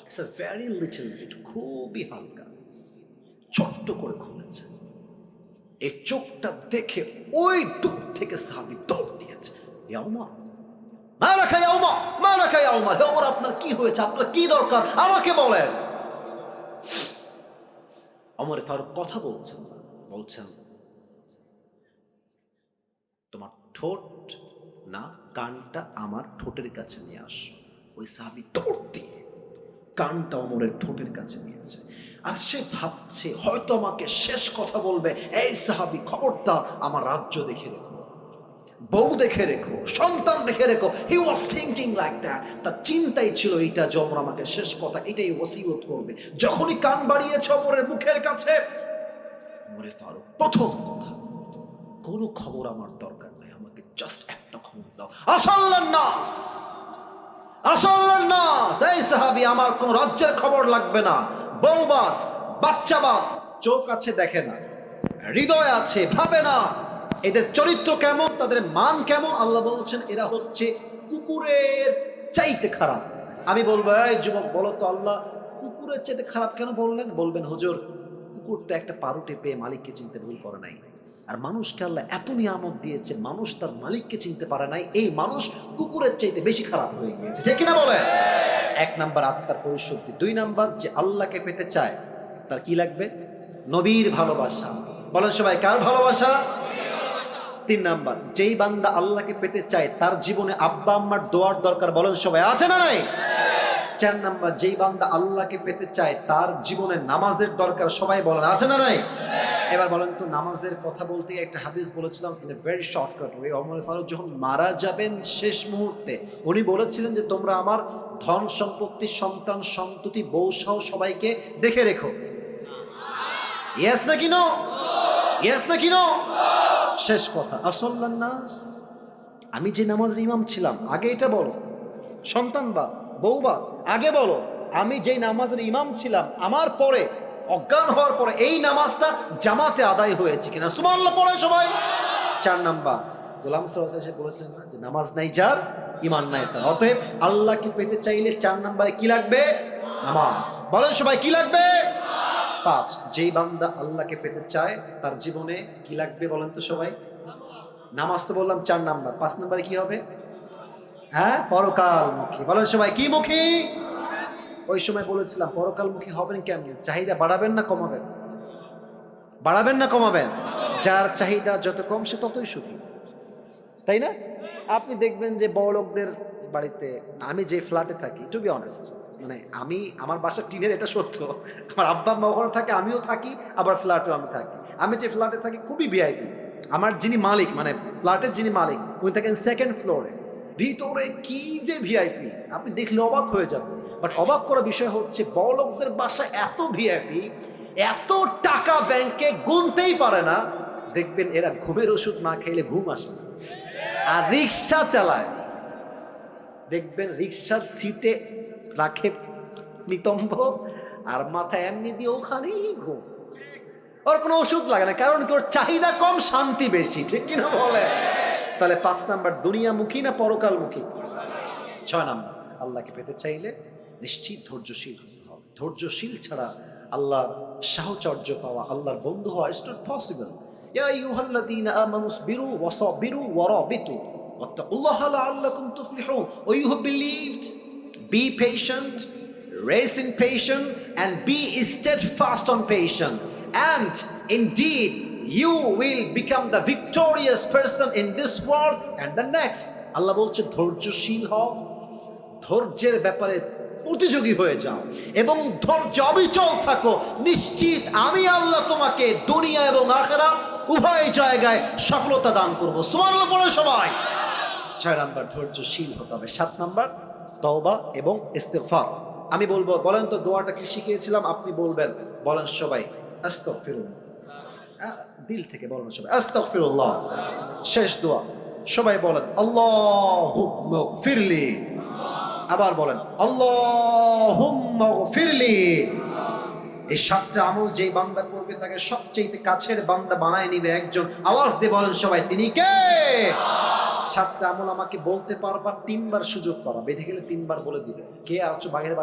it's a very little bit, খুবই হালকা, ছোট্ট করে খুলেছে। এই চোখটা দেখে ওই দূর থেকে সাহাবী দৌড় দিয়েছে, ইয়া ওমর, মালাকা ইয়া ওমর, মালাকা ইয়া ওমর, হে ওমর আপনার কি হয়েছে, আপনার কি দরকার আমাকে বলেন। ওমর ফারুক কথা বলছেন, বলছেন তোমার ঠোঁট না কানটা আমার ঠোঁটের কাছে নিয়ে আসো। ওই সাহাবী দৌড় দিয়ে কানটা ওমরের ঠোঁটের কাছে নিয়েছে, আর সে ভাবছে হয়তো আমাকে শেষ কথা বলবে, এই সাহাবী খবরদার আমার রাজ্য দেখে রেখো, বউ দেখে রেখো, সন্তান দেখে রেখো। হি ওয়াজ থিংকিং লাইক দ্যাট। তার চিন্তাই ছিল এইটা যে ওমর আমাকে শেষ কথা এটাই ওসিয়ত করবে। যখনই কান বাড়িয়েছে ওমরের মুখের কাছে, ওমরে ফারুক প্রথম কথা, কোনো খবর আমার দরকার নাই, আমাকে জাস্ট একটা খবর দাও। আসাল্লান নাস, আসাল্লান নাস, এই সাহাবী আমার কোন রাজ্যের খবর লাগবে না, বউবাদ, বাচ্চাবাদ, চোখ আছে দেখে না, হৃদয় আছে ভাবে না, এদের চরিত্র কেমন, তাদের মান কেমন। আল্লাহ বলছেন এরা হচ্ছে কুকুরের চাইতে খারাপ। আমি বলবো এই যুবক বলো তো আল্লাহ কুকুরের চাইতে খারাপ কেন বললেন? বলবেন হুজুর কুকুর তো একটা পারুটে পেয়ে মালিককে চিনতে ভুল করে নাই, আর মানুষকে আল্লাহ এত নিয়ামত দিয়েছে, মানুষ তার মালিককে চিনতে পারে নাই, এই মানুষ কুকুরের চাইতে বেশি খারাপ হয়ে গিয়েছে। ঠিক কিনা বলে? এক নাম্বার আত্মার পরিশুদ্ধি। দুই নাম্বার যে আল্লাহকে পেতে চায় তার কি লাগবে? নবীর ভালোবাসা। বলেন সবাই কার ভালোবাসা? তিন নাম্বার যেই বান্দা আল্লাহকে পেতে চায় তার জীবনে আব্বা আম্মার দোয়ার দরকার। বলেন সবাই আছে না নাই? চার নাম্বার যেই বান্দা আল্লাহকে পেতে চায় তার জীবনে নামাজের দরকার। সবাই বলেন আছে না নাই? এবার বলেন তো নামাজের কথা বলতে একটা হাদিস বলেছিলাম in a very shortcut way. Omar Farooq যখন মারা যাবেন শেষ মুহূর্তে উনি বলেছিলেন যে তোমরা আমার ধন সম্পত্তি সন্তান সন্ততি বউ সহ সবাইকে দেখে রেখো। ইয়েস নাকি নো? ইয়েস নাকি নো? শেষ কথা আসাল্লান নাস, আমি যে নামাজের ইমাম ছিলাম আগে এটা বলো, সন্তান বা বউ বা আগে বলো, আমি যেই নামাজের ইমাম ছিলাম আমার পরে অজ্ঞান হওয়ার পরে এই নামাজটা জামাতে আদায় হয়েছে কিনা সুবহানাল্লাহ পড়ে সবাই। চার নাম্বার গোলাম সাল্লাল্লাহু আলাইহি ওয়াসাল্লাম বলেছেন না যে নামাজ নাই যার ঈমান নাই তার। অতএব আল্লাহকে পেতে চাইলে চার নাম্বারে কি লাগবে? নামাজ। বলেন সবাই কি লাগবে? পাঁচ, যেই বান্দা আল্লাহকে পেতে চায় তার জীবনে কি লাগবে বলেন তো সবাই? নামাজ তো বললাম চার নাম্বার, পাঁচ নাম্বারে কি হবে? হ্যাঁ, পরকালমুখী। বলেন সবাই কি মুখী? ওই সময় বলেছিলাম পরকালমুখী হবেন কেমন? চাহিদা বাড়াবেন না কমাবেন? বাড়াবেন না কমাবেন? যার চাহিদা যত কম সে ততই সুখী, তাই না? আপনি দেখবেন যে বড়লোকদের বাড়িতে, আমি যে ফ্ল্যাটে থাকি টু বি অনেস্ট, মানে আমি আমার বাসা টিনের, এটা সত্য, আমার আব্বা আম্মা ওখানে থাকে, আমিও থাকি, আবার ফ্ল্যাটেও আমি থাকি। আমি যে ফ্ল্যাটে থাকি খুবই ভিআইপি। আমার যিনি মালিক মানে ফ্ল্যাটের যিনি মালিক উনি থাকেন সেকেন্ড ফ্লোরে, ভিতরে কি যে ভিআইপি আপনি দেখলে অবাক হয়ে যাবেন। বাট অবাক করার বিষয় হচ্ছে বড়লোকদের বাসা এত ভিআইপি, এত টাকা ব্যাংকে গুনতেই পারে না, দেখবেন এরা ঘুমের ওষুধ না খেলে ঘুম আসে না, আর রিক্সা চালায়, দেখবেন রিক্সার সিটে রাখে নিতম্ব আর মাথায় এমনি দিয়ে ওখানেই ঘুম, ওর কোনো ওষুধ লাগে না, কারণ কি ওর চাহিদা কম শান্তি বেশি। ঠিক কিনা বলে? তাহলে পাঁচ নাম্বার দুনিয়ামুখী না পরকালমুখী? ছয় নাম্বার আল্লাহকে পেতে চাইলে নিশ্চিত ধৈর্যশীল হতে হবে। ধৈর্যশীল ছাড়া আল্লাহর সাহচর্য পাওয়া, আল্লাহর বন্ধু হওয়া ইজ নট পসিবল। ইয়া আইয়ুহাল্লাযীনা আমানু সবিরু ওয়াসাবিরু ওয়ারাবিতু ওয়াত্তাকুল্লাহা লাআল্লাকুম তুফলিহুন। O you have believed, be patient, raise in patience, and be steadfast on patience, and indeed you will become the victorious person in this world and the next. আল্লাহ বলছে ধৈর্যশীল হও, ধৈর্যের ব্যাপারে প্রতিযোগী হয়ে যাও এবং ধৈর্য অবিচল থাকো, নিশ্চিত আমি আল্লাহ তোমাকে দুনিয়া এবং আখিরাত উভয় জায়গায় সফলতা দান করব। সুবহানাল্লাহ বলে সবাই। 6 নাম্বার ধৈর্যশীল হতে হবে। 7 নাম্বার তওবা এবং ইস্তিগফার। আমি বলবো, বলেন তো দোয়াটা কি শিখিয়েছিলাম? আপনি বলবেন, বলেন সবাই আস্তাগফিরুল্লাহ, দিল থেকে বলেন সবাই আস্তাগফিরুল্লাহ। শেষ দোয়া সবাই বলেন আল্লাহুম্মা গফিরলি, আবার বলেন আল্লাহুম্মা গফিরলি। এই 7টা আমল যেই বান্দা করবে তাকে সবচেয়ে কাছের বান্দা বানায় নিবে একজন। আওয়াজ দিয়ে বলেন সবাই তিনি কে? 7টা আমল আমাকে বলতে পারবা, 3বার সুযোগ পাবা, বেঁধে গেলে 3বার বলে দিবে। কে আছো বাঘের